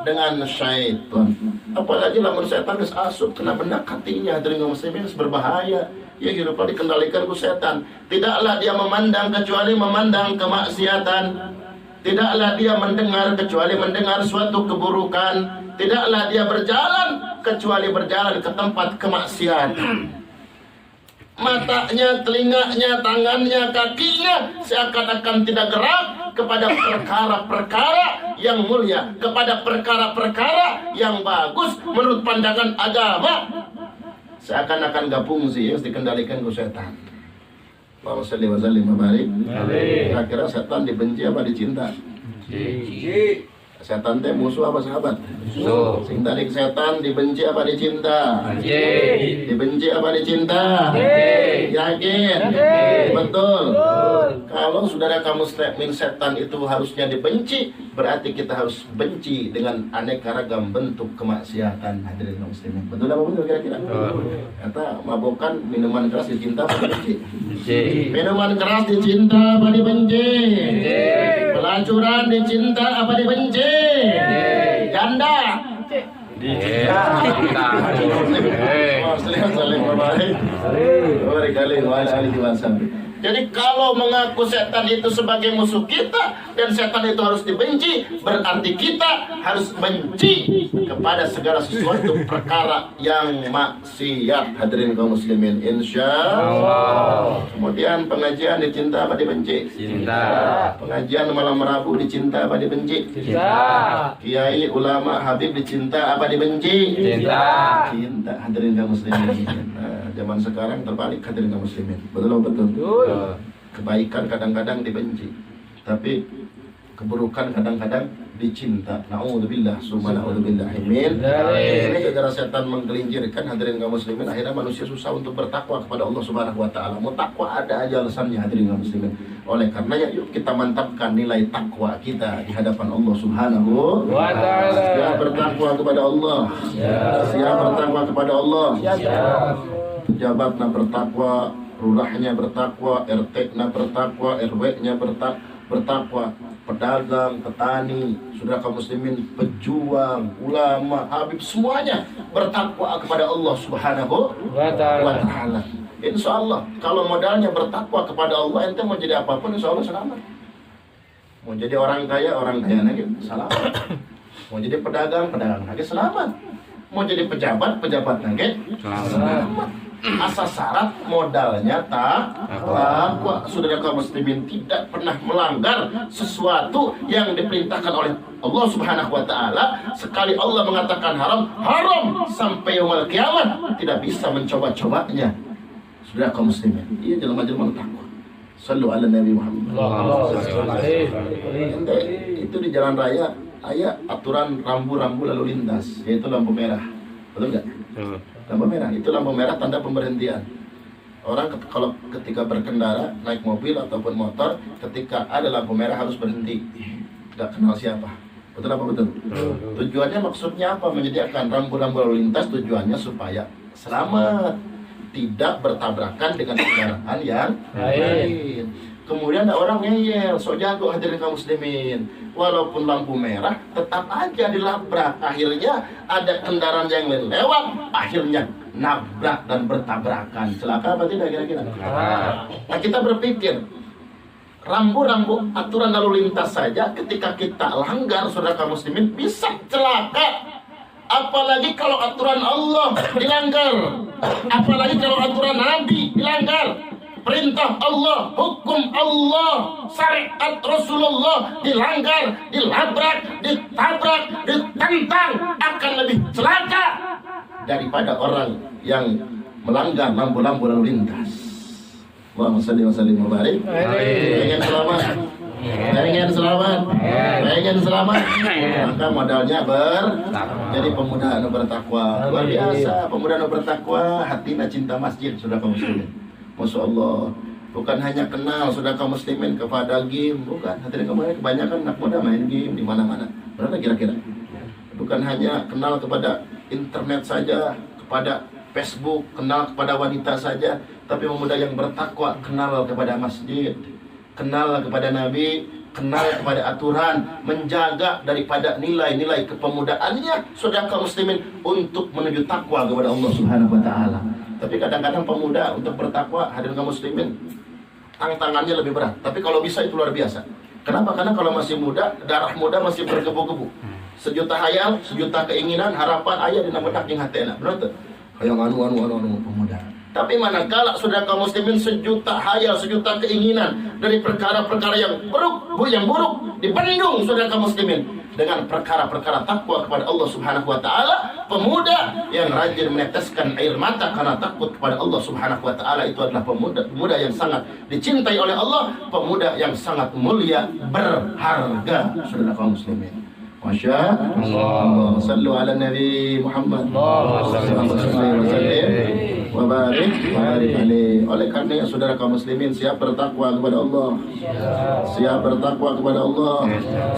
dengan syaitan. Apalagi lamun setan geus asup kena benak hatinya hadirin kaum muslimin berbahaya. Ya hidupnya dikendalikan ku setan. Tidaklah dia memandang kecuali memandang kemaksiatan. Tidaklah dia mendengar kecuali mendengar suatu keburukan. Tidaklah dia berjalan kecuali berjalan ke tempat kemaksiatan. Matanya, telinganya, tangannya, kakinya seakan-akan tidak gerak kepada perkara-perkara yang mulia, kepada perkara-perkara yang bagus menurut pandangan agama. Seakan-akan gak fungsi harus dikendalikan ke setan. Allahumma shalli wa sallim wa barik. Kira-kira setan dibenci apa dicinta? Setan teh musuh apa sahabat? Musuh. Sing tadi setan dibenci apa dicinta? Dibenci apa dicinta? Yakin? Betul. Kalau saudara kamu statement setan itu harusnya dibenci, berarti kita harus benci dengan aneka ragam bentuk kemaksiatan hadirin kaum muslimin. Betul apa betul kira-kira? Kata mabokan minuman keras dicinta apa dibenci? Minuman keras dicinta apa dibenci? Pelacuran dicinta apa dibenci? Janda. Jadi kalau mengaku setan itu sebagai musuh kita dan setan itu harus dibenci, berarti kita harus benci kepada segala sesuatu perkara yang maksiat hadirin kaum muslimin insyaallah. Kemudian pengajian dicinta apa dibenci? Cinta. Pengajian malam Rabu dicinta apa dibenci? Cinta. Kiai ulama habib dicinta apa dibenci? Cinta. Cinta hadirin kaum muslimin. Nah, zaman sekarang terbalik hadirin kaum muslimin. Betul betul. Kebaikan kadang-kadang dibenci, tapi keburukan kadang-kadang dicinta. Na'udzubillah, summa na'udzubillah. Amin. Ini gara-gara setan menggelincirkan hadirin kaum muslimin, akhirnya manusia susah untuk bertakwa kepada Allah Subhanahu wa taala. Mau takwa ada aja alasannya hadirin kaum muslimin. Oleh karenanya yuk kita mantapkan nilai takwa kita di hadapan Allah Subhanahu wa taala. Siap bertakwa kepada Allah. Siap bertakwa kepada Allah. Pejabatnya bertakwa, lurahnya bertakwa, RT-nya bertakwa, RW-nya bertakwa, pedagang, petani, saudara kaum muslimin, pejuang, ulama, habib, semuanya bertakwa kepada Allah Subhanahu wa taala. Insyaallah kalau modalnya bertakwa kepada Allah, ente mau jadi apapun insyaallah selamat. Mau jadi orang kaya lagi selamat. Mau jadi pedagang lagi selamat. Mau jadi pejabat lagi selamat. Asas syarat modalnya takwa. Saudara kaum muslimin, tidak pernah melanggar sesuatu yang diperintahkan oleh Allah Subhanahu wa taala. Sekali Allah mengatakan haram, haram sampai yaumul kiamat, tidak bisa mencoba-cobanya. Saudara kaum muslimin, iya jelema-jelema takwa. Sallu ala Nabi Muhammad. Itu di jalan raya ada aturan rambu-rambu lalu lintas, yaitu lampu merah. Betul nggak? Lampu merah itu lampu merah tanda pemberhentian. Orang kalau ketika berkendara naik mobil ataupun motor, ketika ada lampu merah harus berhenti. Nggak kenal siapa. Betul apa betul? Tujuannya maksudnya apa? Menyediakan rambu-rambu lalu lintas tujuannya supaya selamat, tidak bertabrakan dengan kendaraan yang lain. Kemudian ada orang ngeyel, sok jago hadirin kaum muslimin. Walaupun lampu merah, tetap aja dilabrak. Akhirnya ada kendaraan yang lewat, akhirnya nabrak dan bertabrakan. Celaka apa tidak kira-kira? Nah, kita berpikir, rambu-rambu aturan lalu lintas saja ketika kita langgar, saudara kaum muslimin, bisa celaka. Apalagi kalau aturan Allah dilanggar, apalagi kalau aturan Nabi dilanggar. Perintah Allah, hukum Allah, syariat Rasulullah dilanggar, dilabrak, ditabrak, ditentang, akan lebih celaka daripada orang yang melanggar lampu-lampu lalu lintas. Allahumma shalli wa sallim wa barik. Pengen selamat, pengen selamat, pengen selamat, maka modalnya jadi pemuda anu bertakwa. Luar biasa, pemuda anu bertakwa, hatinya cinta masjid, sudah kaum muslimin. Masya Allah, bukan hanya kenal saudara kaum muslimin kepada game, bukan. Hadirin kemarin kebanyakan anak muda main game di mana-mana. Berapa kira-kira? Bukan hanya kenal kepada internet saja, kepada Facebook, kenal kepada wanita saja, tapi pemuda yang bertakwa kenal kepada masjid, kenal kepada Nabi, kenal kepada aturan, menjaga daripada nilai-nilai kepemudaannya saudara kaum muslimin untuk menuju takwa kepada Allah Subhanahu wa taala. Tapi kadang-kadang pemuda untuk bertakwa, hadirin kaum muslimin, tantangannya lebih berat. Tapi kalau bisa itu luar biasa. Kenapa? Karena kalau masih muda, darah muda masih bergebu-gebu. Sejuta hayal, sejuta keinginan, harapan ayah dina benak jeung hatena. Benar tuh? Hayang anu pemuda. Tapi manakala saudara kaum muslimin sejuta hayal, sejuta keinginan dari perkara-perkara yang buruk dibendung saudara kaum muslimin dengan perkara-perkara takwa kepada Allah Subhanahu wa taala, pemuda yang rajin meneteskan air mata karena takut kepada Allah Subhanahu wa taala, itu adalah pemuda yang sangat dicintai oleh Allah, pemuda yang sangat mulia, berharga saudara kaum muslimin. Masya Allah. Sallu ala Nabi Muhammad. Wa barik alaihi. Oleh karenanya saudara kaum muslimin, siap bertakwa kepada Allah, siap bertakwa kepada Allah,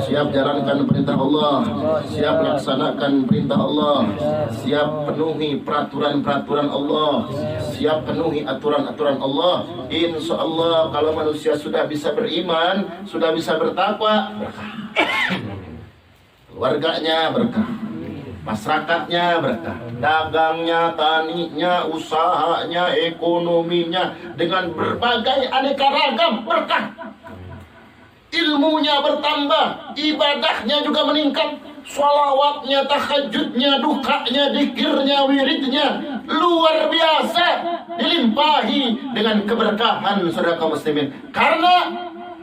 siap jalankan perintah Allah, siap laksanakan perintah Allah, siap penuhi peraturan-peraturan Allah, siap penuhi aturan-aturan Allah. Insya Allah kalau manusia sudah bisa beriman, sudah bisa bertakwa, berkah. Keluarganya berkah, masyarakatnya berkah, dagangnya, taninya, usahanya, ekonominya, dengan berbagai aneka ragam berkah. Ilmunya bertambah, ibadahnya juga meningkat, sholawatnya, tahajudnya, dukanya, dikirnya, wiridnya luar biasa, dilimpahi dengan keberkahan saudara kaum muslimin, karena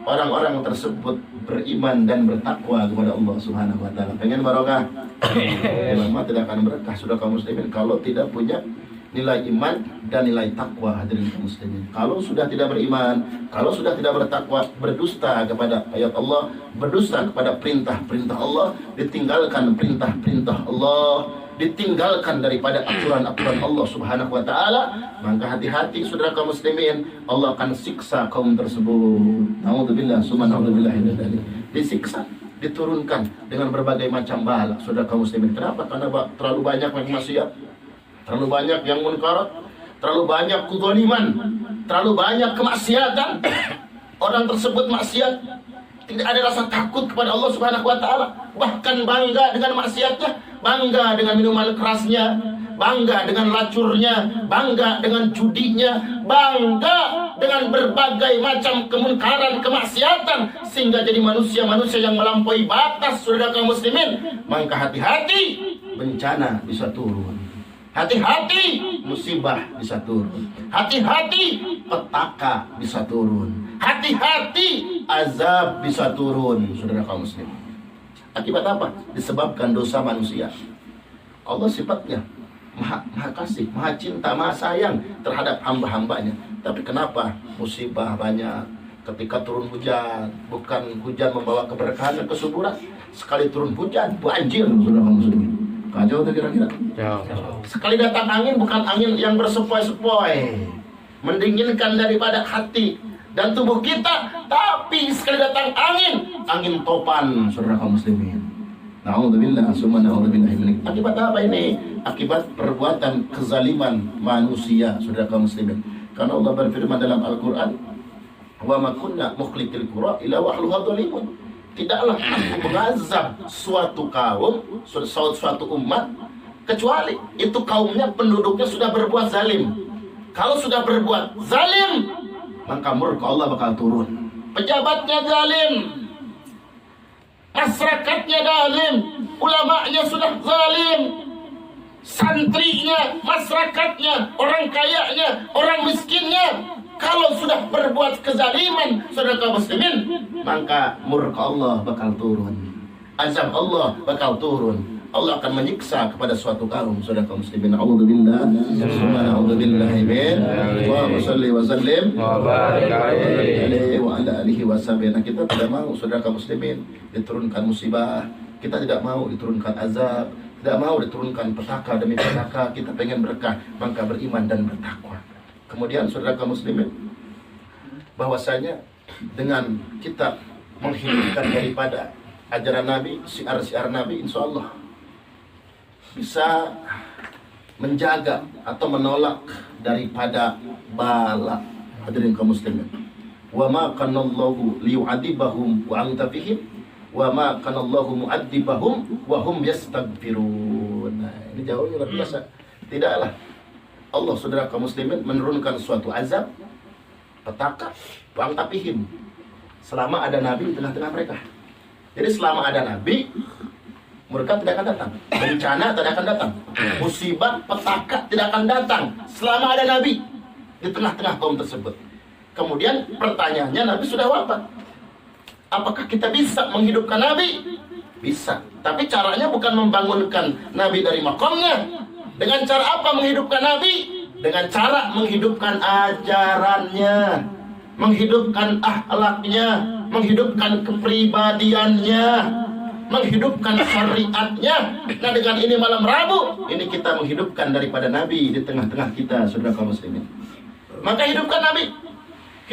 orang-orang tersebut beriman dan bertakwa kepada Allah Subhanahu wa taala. Pengen barokah? Memang tidak akan berkah saudara kaum muslimin kalau tidak punya nilai iman dan nilai takwa, hadirin kaum muslimin. Kalau sudah tidak beriman, kalau sudah tidak bertakwa, berdusta kepada ayat Allah, berdusta kepada perintah-perintah Allah, ditinggalkan perintah-perintah Allah, ditinggalkan daripada aturan-aturan Allah Subhanahu wa taala, maka hati-hati saudara kaum muslimin, Allah akan siksa kaum tersebut. Nauzubillah, summa nauzubillah min dzalik. Disiksa, diturunkan dengan berbagai macam bala saudara kaum muslimin. Kenapa? Karena terlalu banyak yang maksiat, terlalu banyak yang munkarat, terlalu banyak kedzaliman, terlalu banyak kemaksiatan. Orang tersebut maksiat, tidak ada rasa takut kepada Allah Subhanahu wa taala, bahkan bangga dengan maksiatnya, bangga dengan minuman kerasnya, bangga dengan lacurnya, bangga dengan judinya, bangga dengan berbagai macam kemungkaran, kemaksiatan, sehingga jadi manusia-manusia yang melampaui batas saudara kaum muslimin. Maka hati-hati, bencana bisa turun. Hati-hati musibah bisa turun. Hati-hati petaka bisa turun. Hati-hati azab bisa turun, saudara kaum muslim. Akibat apa? Disebabkan dosa manusia. Allah sifatnya maha kasih, maha cinta, maha sayang terhadap hamba-hambanya. Tapi kenapa musibah banyak? Ketika turun hujan, bukan hujan membawa keberkahan dan kesuburan. Sekali turun hujan, banjir, saudara kaum muslimin. Kacau tuh kira-kira. Sekali datang angin, bukan angin yang bersepoi-sepoi, mendinginkan daripada hati dan tubuh kita, tapi sekali datang angin topan, saudara kaum muslimin. Na'udzubillah, summa na'udzubillah min. Akibat apa ini? Akibat perbuatan kezaliman manusia, saudara kaum muslimin. Karena Allah berfirman dalam Al-Quran, wa ma kunna mukhlikil qura illa wa ahluha dhalimun. Tidaklah aku mengazab suatu kaum, suatu umat, kecuali itu kaumnya, penduduknya sudah berbuat zalim. Kalau sudah berbuat zalim, maka murka Allah bakal turun. Pejabatnya zalim, masyarakatnya zalim, ulamanya sudah zalim, santrinya, masyarakatnya, orang kayanya, orang miskinnya, kalau sudah berbuat kezaliman, saudara kaum muslimin, maka murka Allah bakal turun, azab Allah bakal turun. Allah akan menyiksa kepada suatu kaum, saudara kaum muslimin. A'udzubillah, a'udzubillahi min. Wa shalli wa sallim wa barik alaihi wa ala alihi wasallam. Kita tidak mau, saudara kaum muslimin, diturunkan musibah. Kita tidak mau diturunkan azab, tidak mau diturunkan petaka demi petaka. Kita pengen berkah, maka beriman dan bertakwa. Kemudian saudara kaum muslimin, bahwasanya dengan kita menghidupkan daripada ajaran Nabi, syiar-syiar Nabi, insya Allah bisa menjaga atau menolak daripada bala. Hadirin kaum muslimin, wa ma kanallahu liyu'adzibahum wa anta fihim wa ma kanallahu mu'adzibahum wa hum yastaghfirun. Nah, ini jauhnya luar biasa. Tidaklah Allah, saudara kaum muslimin, menurunkan suatu azab, petaka, wa anta fihim, selama ada Nabi di tengah-tengah mereka. Jadi selama ada Nabi, murka tidak akan datang, bencana tidak akan datang, musibah, petaka tidak akan datang selama ada Nabi di tengah-tengah kaum tersebut. Kemudian pertanyaannya, Nabi sudah wafat, apakah kita bisa menghidupkan Nabi? Bisa, tapi caranya bukan membangunkan Nabi dari makamnya. Dengan cara apa menghidupkan Nabi? Dengan cara menghidupkan ajarannya, menghidupkan akhlaknya, menghidupkan kepribadiannya, menghidupkan syariatnya. Nah, dengan ini malam Rabu, ini kita menghidupkan daripada Nabi di tengah-tengah kita, saudara kaum muslimin. Maka hidupkan Nabi.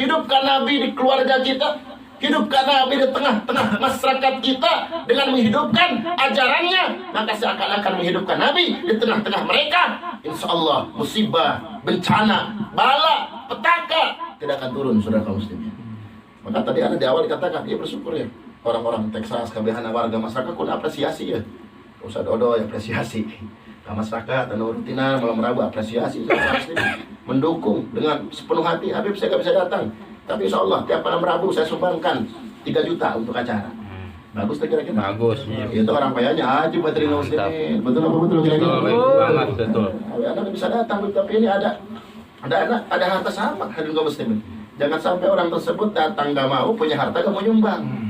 Hidupkan Nabi di keluarga kita. Hidupkan Nabi di tengah-tengah masyarakat kita dengan menghidupkan ajarannya. Maka seakan-akan menghidupkan Nabi di tengah-tengah mereka. Insya Allah musibah, bencana, bala, petaka tidak akan turun, saudara kaum muslimin. Maka tadi ada di awal dikatakan, dia bersyukur ya. Orang-orang Texas, kabehan warga masyarakat pun apresiasi ya. Ustaz Dodo apresiasi. Masyarakat dan rutinan malam Rabu apresiasi, mendukung dengan sepenuh hati. Habib saya nggak bisa datang, tapi insya Allah tiap malam Rabu saya sumbangkan 3 juta untuk acara. Bagus tak kira-kira? Bagus. Itu orang kayanya haji buat terima muslimin. Betul apa betul kira-kira? Banget betul. Anak bisa datang, tapi ini ada anak, ada harta sama hadirin kaum muslimin. Jangan sampai orang tersebut datang gak mau, punya harta gak mau nyumbang.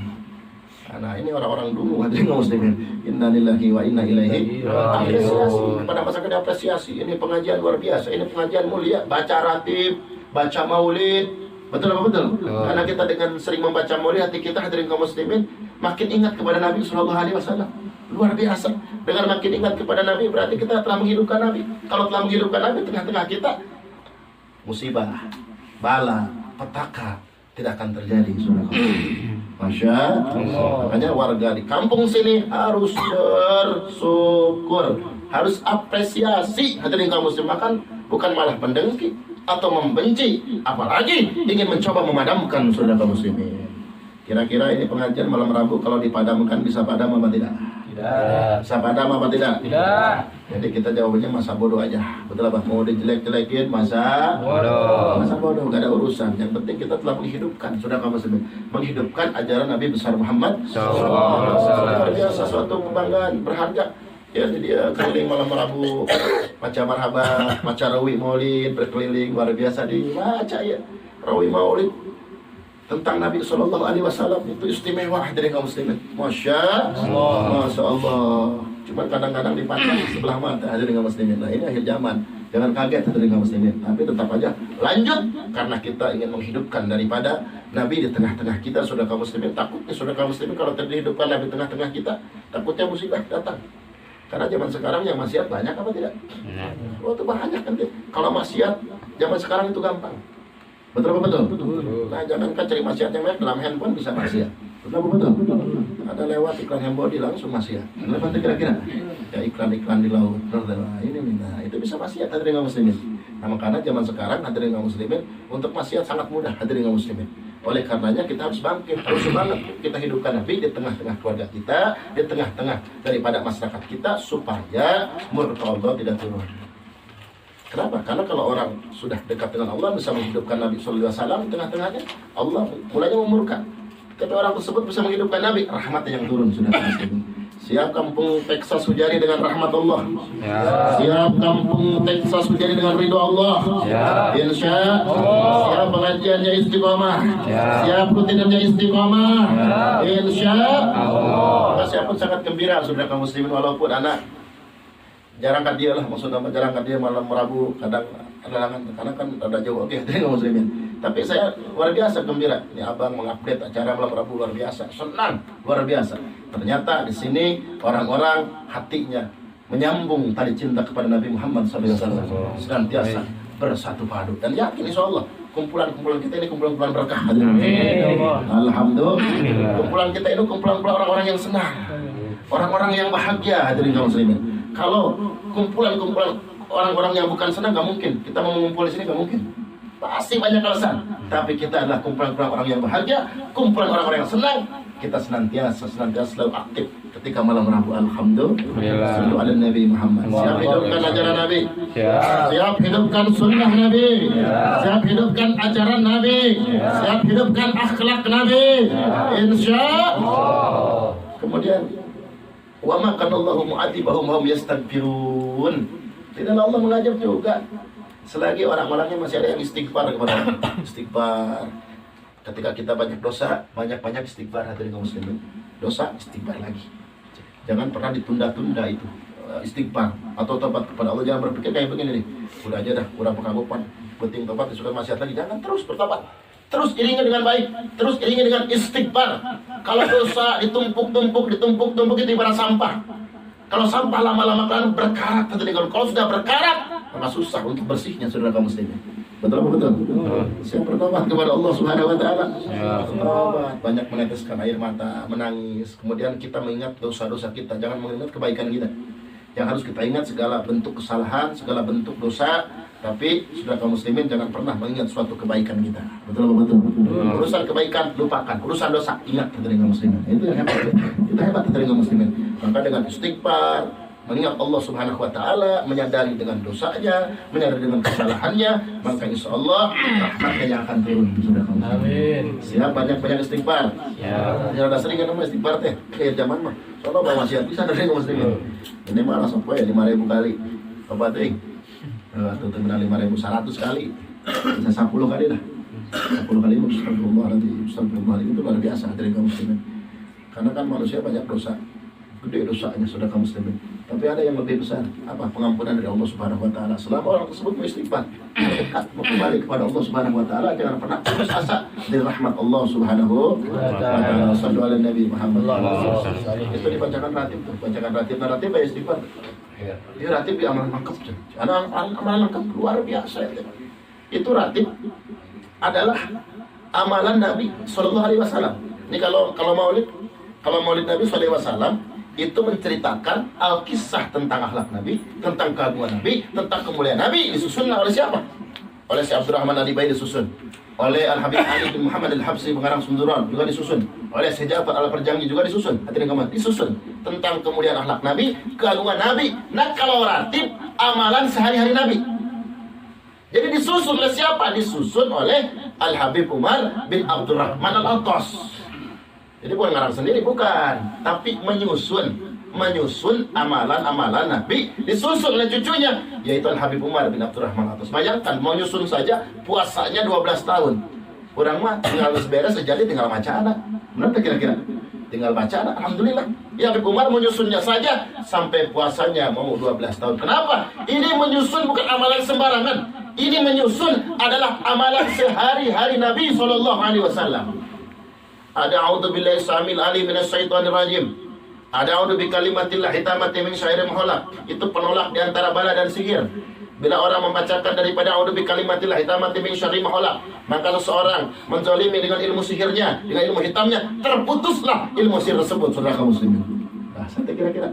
Nah, ini orang-orang dulu hadirin kaum muslimin. Innalillahi wa inna ilaihi raji'un. Pada masa kita apresiasi, ini pengajian luar biasa, ini pengajian mulia, baca ratib, baca maulid. Betul apa betul? Karena kita dengan sering membaca maulid, hati kita hadirin kaum muslimin makin ingat kepada Nabi sallallahu alaihi wasallam. Luar biasa. Dengan makin ingat kepada Nabi berarti kita telah menghidupkan Nabi. Kalau telah menghidupkan Nabi tengah-tengah kita, musibah, bala, petaka tidak akan terjadi, saudara. Masya Allah. Makanya warga di kampung sini harus bersyukur, harus apresiasi hadirin kaum muslim, bukan malah mendengki atau membenci, apalagi ingin mencoba memadamkan, saudara kaum muslimin. Kira-kira ini pengajian malam Rabu kalau dipadamkan bisa padam apa tidak? Tidak. Bisa padam apa tidak? Tidak. Jadi kita jawabannya masa bodoh aja. Betul apa? Mau dijelek-jelekin masa bodoh. Masa bodoh, gak ada urusan. Yang penting kita telah menghidupkan, saudara kaum muslimin, menghidupkan ajaran Nabi besar Muhammad sallallahu alaihi wasallam. Luar biasa, suatu kebanggaan berharga. Ya, jadi dia keliling malam Rabu, baca marhabah, baca rawi maulid, berkeliling luar biasa dibaca ya. Rawi maulid tentang Nabi Shallallahu Alaihi Wasallam itu istimewa dari kaum muslimin. Masya Allah. Cuma kadang-kadang dipandang sebelah mata hadirin kaum muslimin. Nah ini akhir zaman. Jangan kaget hadirin kaum muslimin. Tapi tetap aja lanjut karena kita ingin menghidupkan daripada Nabi di tengah-tengah kita. Saudara kaum muslimin, takutnya saudara kaum muslimin kalau tidak dihidupkan Nabi di tengah-tengah kita, takutnya musibah datang. Karena zaman sekarang yang maksiat banyak apa tidak? Oh itu banyak kan. Kalau maksiat zaman sekarang itu gampang. Betul apa betul? Nah jangankan cari maksiat yang banyak, dalam handphone bisa maksiat. Betul apa betul? Ada lewat iklan handphone langsung maksiat. Lewat kira-kira? Ya iklan-iklan di laut. Nah, itu bisa maksiat hadirin kaum muslimin. Nah makanya zaman sekarang hadirin kaum muslimin untuk maksiat sangat mudah hadirin kaum muslimin. Oleh karenanya kita harus bangkit, harus semangat kita hidupkan Nabi di tengah-tengah keluarga kita, di tengah-tengah daripada masyarakat kita supaya murka Allah tidak turun. Kenapa? Karena kalau orang sudah dekat dengan Allah bisa menghidupkan Nabi Sallallahu Alaihi Wasallam di tengah-tengahnya, Allah mulanya memurka. Tapi orang tersebut bisa menghidupkan Nabi, rahmatnya yang turun sudah pasti. Siap kampung Texas hujani dengan rahmat Allah. Ya. Siap kampung Texas hujani dengan ridho Allah. Ya. Insya Allah. Siap pengajiannya istiqomah. Ya. Siap rutinannya istiqomah. Ya. Insya Allah. Maka saya pun sangat gembira saudara kaum muslimin walaupun anak jarang kan dia lah, maksudnya jarang kan dia malam Rabu kadang halangan karena kan ada jauh oke kaum muslimin. Tapi saya luar biasa gembira. Ini abang mengupdate acara malam Rabu luar biasa, senang luar biasa. Ternyata di sini orang-orang hatinya menyambung tali cinta kepada Nabi Muhammad SAW, senantiasa bersatu padu dan yakin insya Allah kumpulan-kumpulan kita ini kumpulan-kumpulan berkah. Alhamdulillah. Kumpulan kita ini kumpulan-kumpulan orang-orang yang senang, orang-orang yang bahagia hadirin kaum muslimin. Kalau kumpulan-kumpulan orang-orang yang bukan senang nggak mungkin kita mau mengumpul di sini, nggak mungkin. Pasti banyak alasan. Tapi kita adalah kumpulan orang yang bahagia, kumpulan orang-orang yang senang. Kita senantiasa selalu aktif ketika malam Rabu. Alhamdulillah. Sallu ala Nabi Muhammad. Siap hidupkan ajaran Nabi. Siap hidupkan sunnah Nabi. Siap hidupkan ajaran Nabi. Siap hidupkan akhlak Nabi. Insya Allah. Kemudian wa ma kana Allahu mu'adzibahum wa hum yastaghfirun. Tidaklah Allah mengajak juga selagi orang-orangnya masih ada yang istighfar kepada Allah. Istighfar. Ketika kita banyak dosa, banyak-banyak istighfar hadirin kaum muslimin. Dosa, istighfar lagi. Jangan pernah ditunda-tunda itu istighfar atau tobat kepada Allah. Jangan berpikir kayak begini nih. Udah aja dah, kurang pengakuan, penting tobat, disukai maksiat lagi. Jangan terus bertobat. Terus iringi dengan baik, terus iringi dengan istighfar. Kalau dosa ditumpuk itu ibarat sampah. Kalau sampah lama-lama kan berkarat, kalau sudah berkarat, maka susah untuk bersihnya saudara kaum muslimin. Betul apa betul? Siap bertobat kepada Allah Subhanahu wa taala. Bertobat, banyak meneteskan air mata, menangis. Kemudian kita mengingat dosa-dosa kita, jangan mengingat kebaikan kita. Yang harus kita ingat segala bentuk kesalahan, segala bentuk dosa, tapi saudara kaum muslimin jangan pernah mengingat suatu kebaikan kita. Betul apa betul? Urusan kebaikan lupakan, urusan dosa ingat saudara kaum muslimin. Itu yang hebat. Itu hebat saudara kaum muslimin. Maka dengan istighfar, mengingat Allah Subhanahu wa taala, menyadari dengan dosanya, menyadari dengan kesalahannya, maka insya Allah rahmatnya yang akan turun saudara kaum muslimin. Amin. Siap banyak-banyak istighfar. Ya. Jangan ada sering kan istighfar teh. Kayak zaman mah. Soalnya bawa wasiat bisa dari kaum muslimin. Ini malah sampai 5.000 kali. Coba teh. Tuh terminal 5.100 kali. Bisa 10 kali lah. 10 kali Astagfirullah itu luar biasa dari kaum muslimin. Karena kan manusia banyak dosa. Gede dosanya saudara kaum muslimin. Tapi ada yang lebih besar, apa? Pengampunan dari Allah Subhanahu wa taala. Selama orang tersebut beristighfar, dekat kembali kepada Allah Subhanahu wa taala, jangan pernah putus asa dari rahmat Allah Subhanahu wa taala. Sallu ala Nabi Muhammad. Itu dibacakan ratib tuh, bacakan ratib ya istighfar. Dia ratib di amalan lengkap. Ada amalan lengkap luar biasa itu. Itu ratib adalah amalan Nabi Sallallahu Alaihi Wasallam. Ini kalau Maulid Nabi Sallallahu Alaihi Wasallam itu menceritakan al-kisah tentang akhlak Nabi, tentang keagungan Nabi, tentang kemuliaan Nabi. Disusun oleh siapa? Oleh Syekh Abdurrahman Al-Dibai disusun. Oleh Al-Habib Ali bin Muhammad Al-Habsi pengarang Sunduran juga disusun. Oleh Syekh Ja'far Al-Farjangi juga disusun. Hadirin kaum disusun tentang kemuliaan akhlak Nabi, keagungan Nabi. Nah, kalau ratib amalan sehari-hari Nabi. Jadi disusun oleh siapa? Disusun oleh Al-Habib Umar bin Abdurrahman Al-Attas. Jadi bukan ngarang sendiri, bukan, tapi menyusun menyusun amalan-amalan Nabi, disusun oleh cucunya, yaitu Al-Habib Umar bin Abdurrahman Atas. Bayangkan, mau nyusun saja puasanya 12 tahun. Kurang mah tinggal beres sejadi tinggal baca anak. Benar kira-kira? Tinggal baca anak, alhamdulillah. Ya, Habib Umar menyusunnya saja sampai puasanya mau 12 tahun. Kenapa? Ini menyusun bukan amalan sembarangan. Ini menyusun adalah amalan sehari-hari Nabi SAW. Ada a'udzubillahi samil alim minasyaitonir rajim. Ada a'udzu bikalimatillah hitamati min syairir muhalak. Itu penolak di antara bala dan sihir. Bila orang membacakan daripada a'udzu bikalimatillah hitamati min syairir muhalak, maka seseorang menzalimi dengan ilmu sihirnya, dengan ilmu hitamnya, terputuslah ilmu sihir tersebut, saudara kaum muslimin. Nah, santai kira-kira.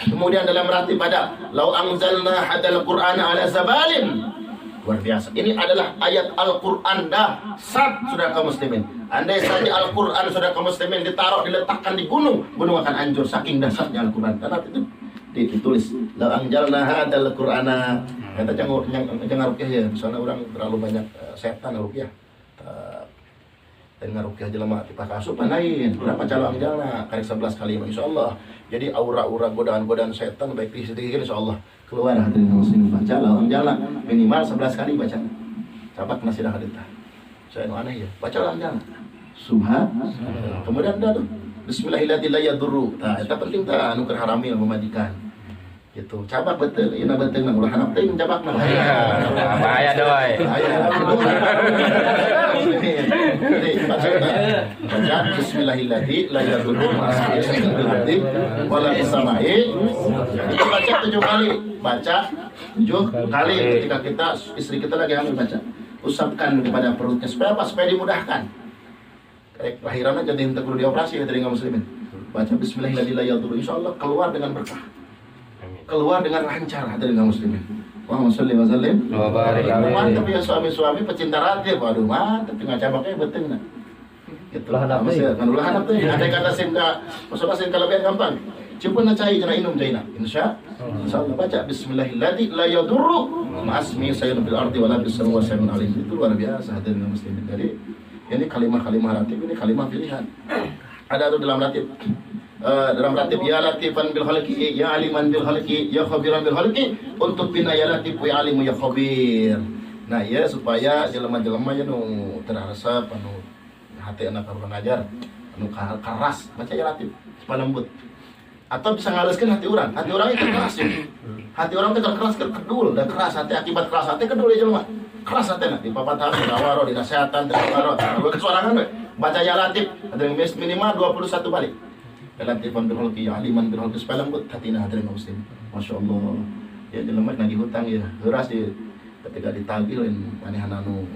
Kemudian dalam rati pada lau anzalna hadal qur'ana ala zabalin. Luar biasa. Ini adalah ayat Al-Quran dahsyat, saudara kaum muslimin. Andai saja Al-Quran, saudara kaum muslimin, diletakkan di gunung, gunung akan hancur saking dahsyatnya Al-Quran. Karena itu ditulis lau anzalna hadal qur'ana. Kata jangan rukyah ya, misalnya orang terlalu banyak setan rukyah. Dan ngarukyah jelema tipa kasupan lain. Berapa calon anjalna? Karek 11 kali insyaallah. Jadi aura-aura godaan-godaan setan baik di sedikit insyaallah keluar hadirin muslimin. Baca lah anjalna minimal 11 kali baca. Capak nasidah hadita. Saya nu aneh ya. Baca lah anjalna. Subhan. Kemudian ada tuh bismillahirrahmanirrahim. Nah, itu penting tah anu keur haramil memadikan. Gitu. Cabak betul, ina betul nang ulah harap teuing cabak mah. Bahaya doi. Baca bismillahirrahmanirrahim la yadurru ma'asmihi wala isama'i. Itu baca 7 kali. Baca 7 kali ketika kita istri kita lagi hamil baca. Usapkan kepada perutnya supaya apa? Supaya dimudahkan. Kayak lahiran aja tidak perlu dioperasi ya dari muslimin. Baca bismillahirrahmanirrahim la yadurru, insyaallah keluar dengan berkah. Keluar dengan lancar hadirin kaum muslimin. Allahumma sholli wa sallim wa barik alaihi. Mantap ya suami-suami pecinta rati. Waduh, mantap tinggal cabaknya betul nah. Gitu. Lah hanap teh. Kan ulah hanap teh. Ada kata sinta, maksudnya sinta lebih gampang. Coba na cai jangan inum jaina. Insyaallah baca bismillahirrahmanirrahim la yadurru ma'asmi sayyidul bil ardi wala bis samawati wa alim. Itu luar biasa hadirin kaum muslimin. Jadi ini kalimat-kalimat ratib, ini kalimat pilihan. Ada tuh dalam ratib. Dalam ratib ya latifan bil khalqi ya aliman bil khalqi ya khabiran bil khalqi untuk bina ya latif ya alimu ya khabir. Nah ya supaya jelema-jelema ya nu terasa anu hati anak kurang ajar anu keras baca ya latif supaya lembut. Atau bisa ngaluskeun hati orang itu keras ya. Hati orang teh keras kedul dan keras hati akibat keras hati kedul ya jelema. Keras hatena di papatahan dawaro di nasihatan dawaro kesuarangan we. Baca ya latif ada minimal 21 balik. Latifan bil khalqi aliman bil khalqi supaya lembut hatina hadirin muslim. Masyaallah. Ya jelema nagih hutang ya heuras di ketika ditagih lain manehan anu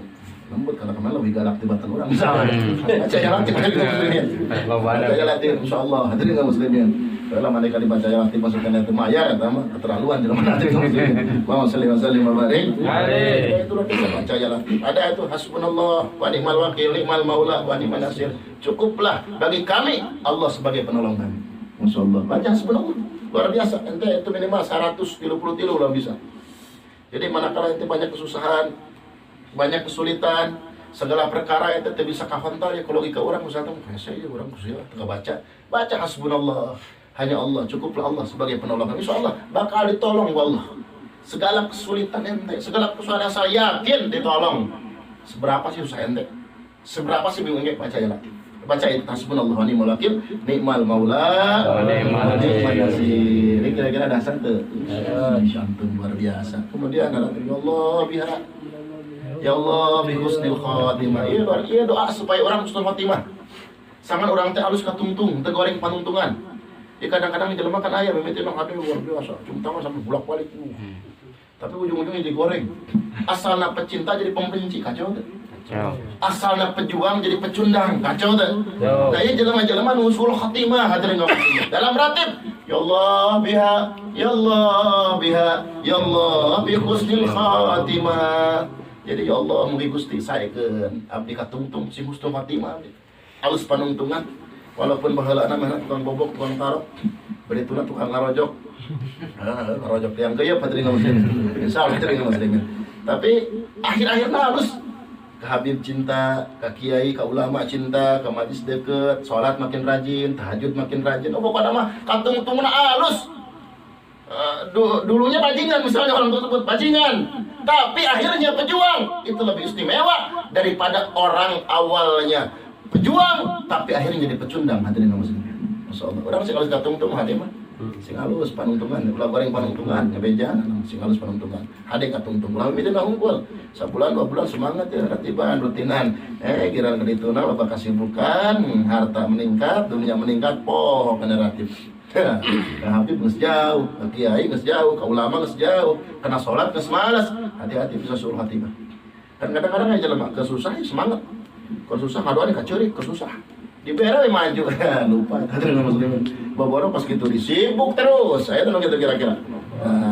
lembut karena kemana lebih galak tibatan orang misalnya. Baca ya latif hadirin muslimin. Baca ya latif insyaallah hadirin muslimin. Dalam mana kali baca ya latif masukkan itu mayar eta mah keterlaluan jelema hadirin muslimin. Allahumma shalli wa sallim wa barik. Itu kita baca ya latif. Ada itu hasbunallah wa ni'mal wakil ni'mal maula wa ni'man nasir. Cukuplah bagi kami Allah sebagai penolong kami. Masyaallah. Baca hasbunallah. Luar biasa. Ente itu minimal 133 ulah bisa. Jadi manakala ente banyak kesusahan, banyak kesulitan, segala perkara ente teu bisa kafantar ya kalau logika orang misalnya saya orang kusiah teu baca hasbunallah. Hanya Allah, cukuplah Allah sebagai penolong kami. Insyaallah bakal ditolong Allah. Segala kesulitan ente, segala kesulitan saya yakin ditolong. Seberapa sih susah ente? Seberapa sih bingung baca ya latif. Baca itu hasbunallahu wa ni'mal wakil ni'mal maula wa ni'mal nasir. Ini kira-kira dasar tuh. Syantun luar biasa. Kemudian ada ya Allah biha ya Allah bi husnil khatimah. Iya doa supaya orang husnul khatimah. Sangan orang teh halus katungtung, teu goreng panuntungan. Ya kadang-kadang jelema kan aya mimiti mah hade luar biasa. Cuma sampai bolak-balik. Tapi ujung-ujungnya digoreng. Asalna pecinta jadi pembenci kacau tuh. Asalnya pejuang jadi pecundang kacau tuh. Nah ini jelema-jelema nusul khatimah hadirin kaum dalam ratib ya Allah biha ya Allah biha ya Allah bi husnil khatimah. Jadi ya Allah mugi Gusti saekeun abdi katungtung si husnul khatimah alus panungtungan walaupun baheulana mah tukang bobok tukang tarok berituna tukang ngarojok ngarojok yang geuyeub hadirin muslimin insyaallah hadirin muslimin tapi akhir-akhirna halus ke Habib cinta, ke Kiai, ke ulama cinta, ke majlis deket, sholat makin rajin, tahajud makin rajin. Oh pokoknya mah katung-tungna halus. Dulunya bajingan, misalnya orang tua sebut bajingan, tapi akhirnya pejuang. Itu lebih istimewa daripada orang awalnya pejuang tapi akhirnya jadi pecundang. Hadirin muslim, masya Allah. Orang sih kalau katung-tung hade mah sing halus panuntungan, ulah goreng panuntungan, nyabejan, sing halus panuntungan. Hade katungtung, ulah meureun unggul. Sabulan 2 bulan semangat ya ratiban rutinan. Kira kadituna loba kasibukan, harta meningkat, dunia meningkat, poho generatif. Ka Habib geus jauh, ka Kiai geus jauh, ka ulama geus jauh, kena salat geus malas. Hati-hati bisa suul hatimah. Kan kadang-kadang aja jelema kesusah semangat. Kalau susah ngadoan ka ceurik, kesusah. Dibere we maju. Lupa hadirin muslimin. Boboro pas gitu disibuk terus. Saya tuh gitu kira-kira.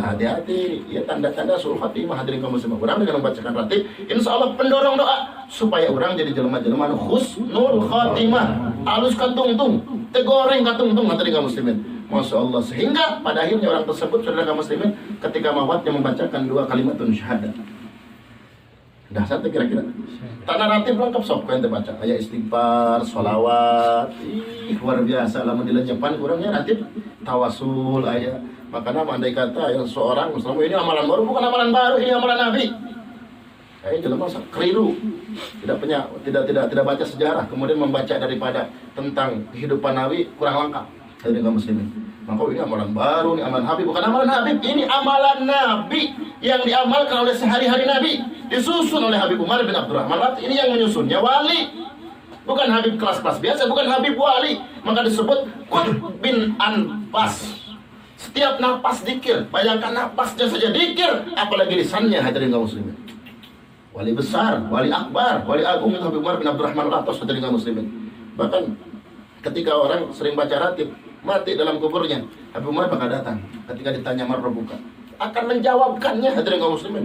Hati-hati, ya tanda-tanda suul hatimah hadirin kaum muslimin. Urang dengan membacakan ratib, insyaallah pendorong doa supaya orang jadi jelema-jelema nu husnul khatimah. Alus katungtung, tegoreng katungtung hadirin kaum muslimin. Masya Allah, sehingga pada akhirnya orang tersebut saudara kaum muslimin ketika mawatnya membacakan 2 kalimatun syahadat. Dah satu kira-kira. Tanah ratib lengkap sok kan baca. Kayak istighfar, sholawat. Luar biasa lah dilejepan kurangnya ratib tawasul aya. Makanya andai kata yang seorang Muslim ini amalan baru, bukan amalan baru, ini amalan Nabi. Kayak jelema keliru. Tidak baca sejarah, kemudian membaca daripada tentang kehidupan Nabi kurang lengkap. Jadi kaum muslimin. Maka ini amalan baru, ini amalan Habib, bukan amalan Habib, ini amalan Nabi yang diamalkan oleh sehari-hari Nabi, disusun oleh Habib Umar bin Abdurrahman. Ini yang menyusunnya wali, bukan Habib kelas-kelas biasa, bukan Habib wali. Maka disebut Qutb bin Anfas. Setiap napas dikir, bayangkan napasnya saja dikir, apalagi lisannya. Hadirin kaum muslimin, wali besar, wali akbar, wali agung itu Habib Umar bin Abdurrahman Al-Atas. Hadirin kaum muslimin, bahkan ketika orang sering baca ratib mati dalam kuburnya, Habib Umar bakal datang. Ketika ditanya man rabbuka, akan menjawabkannya. Hadirin kaum muslimin,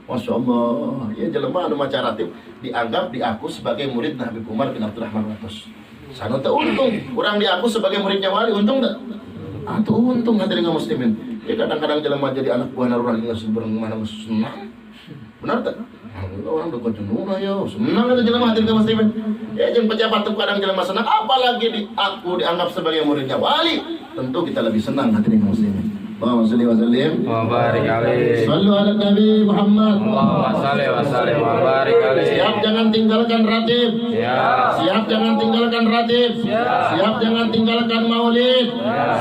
masya Allah, ya jelema anu maca ratib dianggap diaku sebagai murid Habib Umar bin Abdurrahman Al-Atas. Sanu teu untung, orang diaku sebagai muridnya wali, untung tak? Atuh untung. Hadirin kaum muslimin, ya kadang-kadang jelema jadi anak buah narurah geus bermana senang. Benar tak? Orang udah kocununa ya, senang itu jelema. Hadirin kaum muslimin, ya jeung pejabat tuh kadang jelema senang, apalagi aku dianggap sebagai muridnya wali, tentu kita lebih senang. Hadirin kaum muslimin, Allahumma sholli wa sallim wa barik alaihi. Sallu ala Nabi Muhammad. Allahumma sholli wa sallim wa barik alaihi. Siap jangan tinggalkan ratib. Siap jangan tinggalkan ratib. Siap jangan tinggalkan maulid.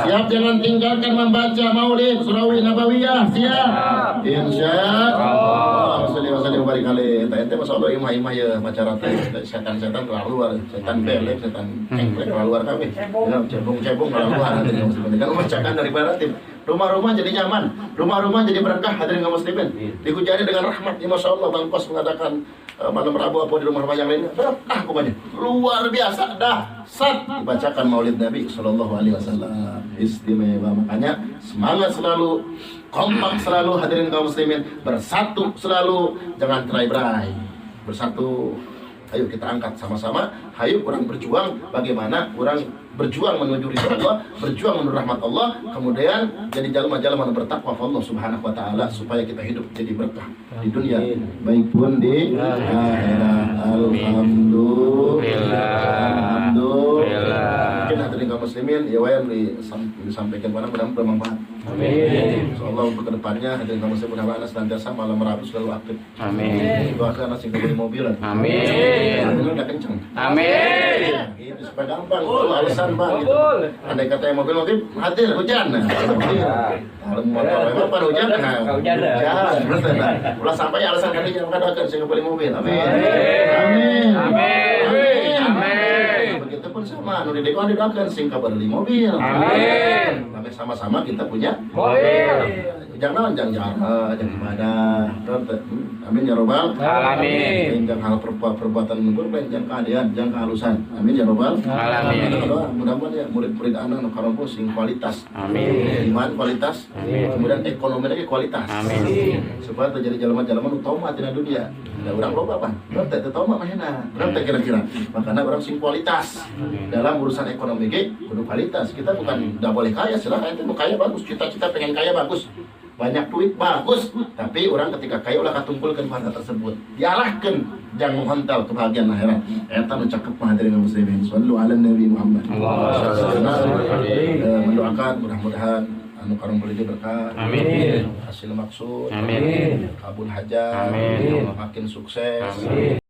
Siap jangan tinggalkan membaca maulid surawi nabawiyah. Siap. Insyaallah. Sholli wa sallim wa barik alaihi. Ente masyaallah imah-imah ya baca ratib. Setan-setan keluar, setan belek, setan engklek keluar kami. Cebong-cebong keluar. Hadirin muslimin, kan membacakan dari ratib. Rumah-rumah jadi nyaman, rumah-rumah jadi berkah. Hadirin kaum muslimin, dihujani dengan rahmat. Ya masya Allah, Bang Kos mengadakan malam Rabu apa di rumah-rumah yang lainnya berkah pokoknya luar biasa. Dahsyat dibacakan maulid Nabi Sallallahu Alaihi Wasallam, istimewa. Makanya semangat selalu, kompak selalu. Hadirin kaum muslimin, bersatu selalu, jangan cerai-berai, bersatu. Ayo kita angkat sama-sama. Ayo orang berjuang bagaimana orang berjuang menuju ridha Allah, berjuang menuju rahmat Allah, kemudian jadi jalma-jalma bertakwa Allah Subhanahu wa taala supaya kita hidup jadi berkah di dunia baik pun di akhirat. Alhamdulillah. Mungkin hadirin kaum muslimin ya yang disampaikan pada mudah-mudahan bermanfaat. Amin. Insyaallah untuk kedepannya hadirin kaum muslimin mudah-mudahan senantiasa malam Rabu selalu aktif. Amin. Doakan nasi beli mobil. Amin. Udah kenceng. Amin. Itu supaya gampang. Alasan Bang gitu. Andai kata yang mobil hadir hujan. Kalau motor memang pada hujan hujan. Ulah sampai alasan kalinya maka doakan sehingga beli mobil. Amin. Amin. Amin. Amin. Begitupun sama anu didekon didoakan sehingga beli mobil. Amin. Sampai sama-sama kita punya mobil. Jangan jarang ibadah. Amin ya robbal alamin. Jangan hal perbuatan berlain, jangan keadaan, jangan kehalusan. Amin ya robbal alamin. Mudah-mudahan ya murid-murid anak nu karompo sing kualitas. Amin. Iman kualitas. Amin. Kemudian ekonomi lagi kualitas. Amin. Supaya terjadi jalma-jalma nu tamat dina dunia. Da urang loba apa? Urang teh tamat mahena. Urang teh kira-kira. Makanya urang sing kualitas. Dalam urusan ekonomi ge kudu kualitas. Kita bukan enggak boleh kaya, silakan ente mau kaya bagus, cita-cita pengen kaya bagus. banyak duit bagus, tapi orang ketika kaya ulah katumpulkan harta tersebut, diarahkan jangan menghantal kebahagiaan akhirat. Eta nu cakep hadirin muslimin. Shallu ala Nabi Muhammad. Mendoakan mudah-mudahan anu karung beli berkah. Amin. Hasil maksud. Amin. Kabul hajat. Amin. Makin sukses. Amin.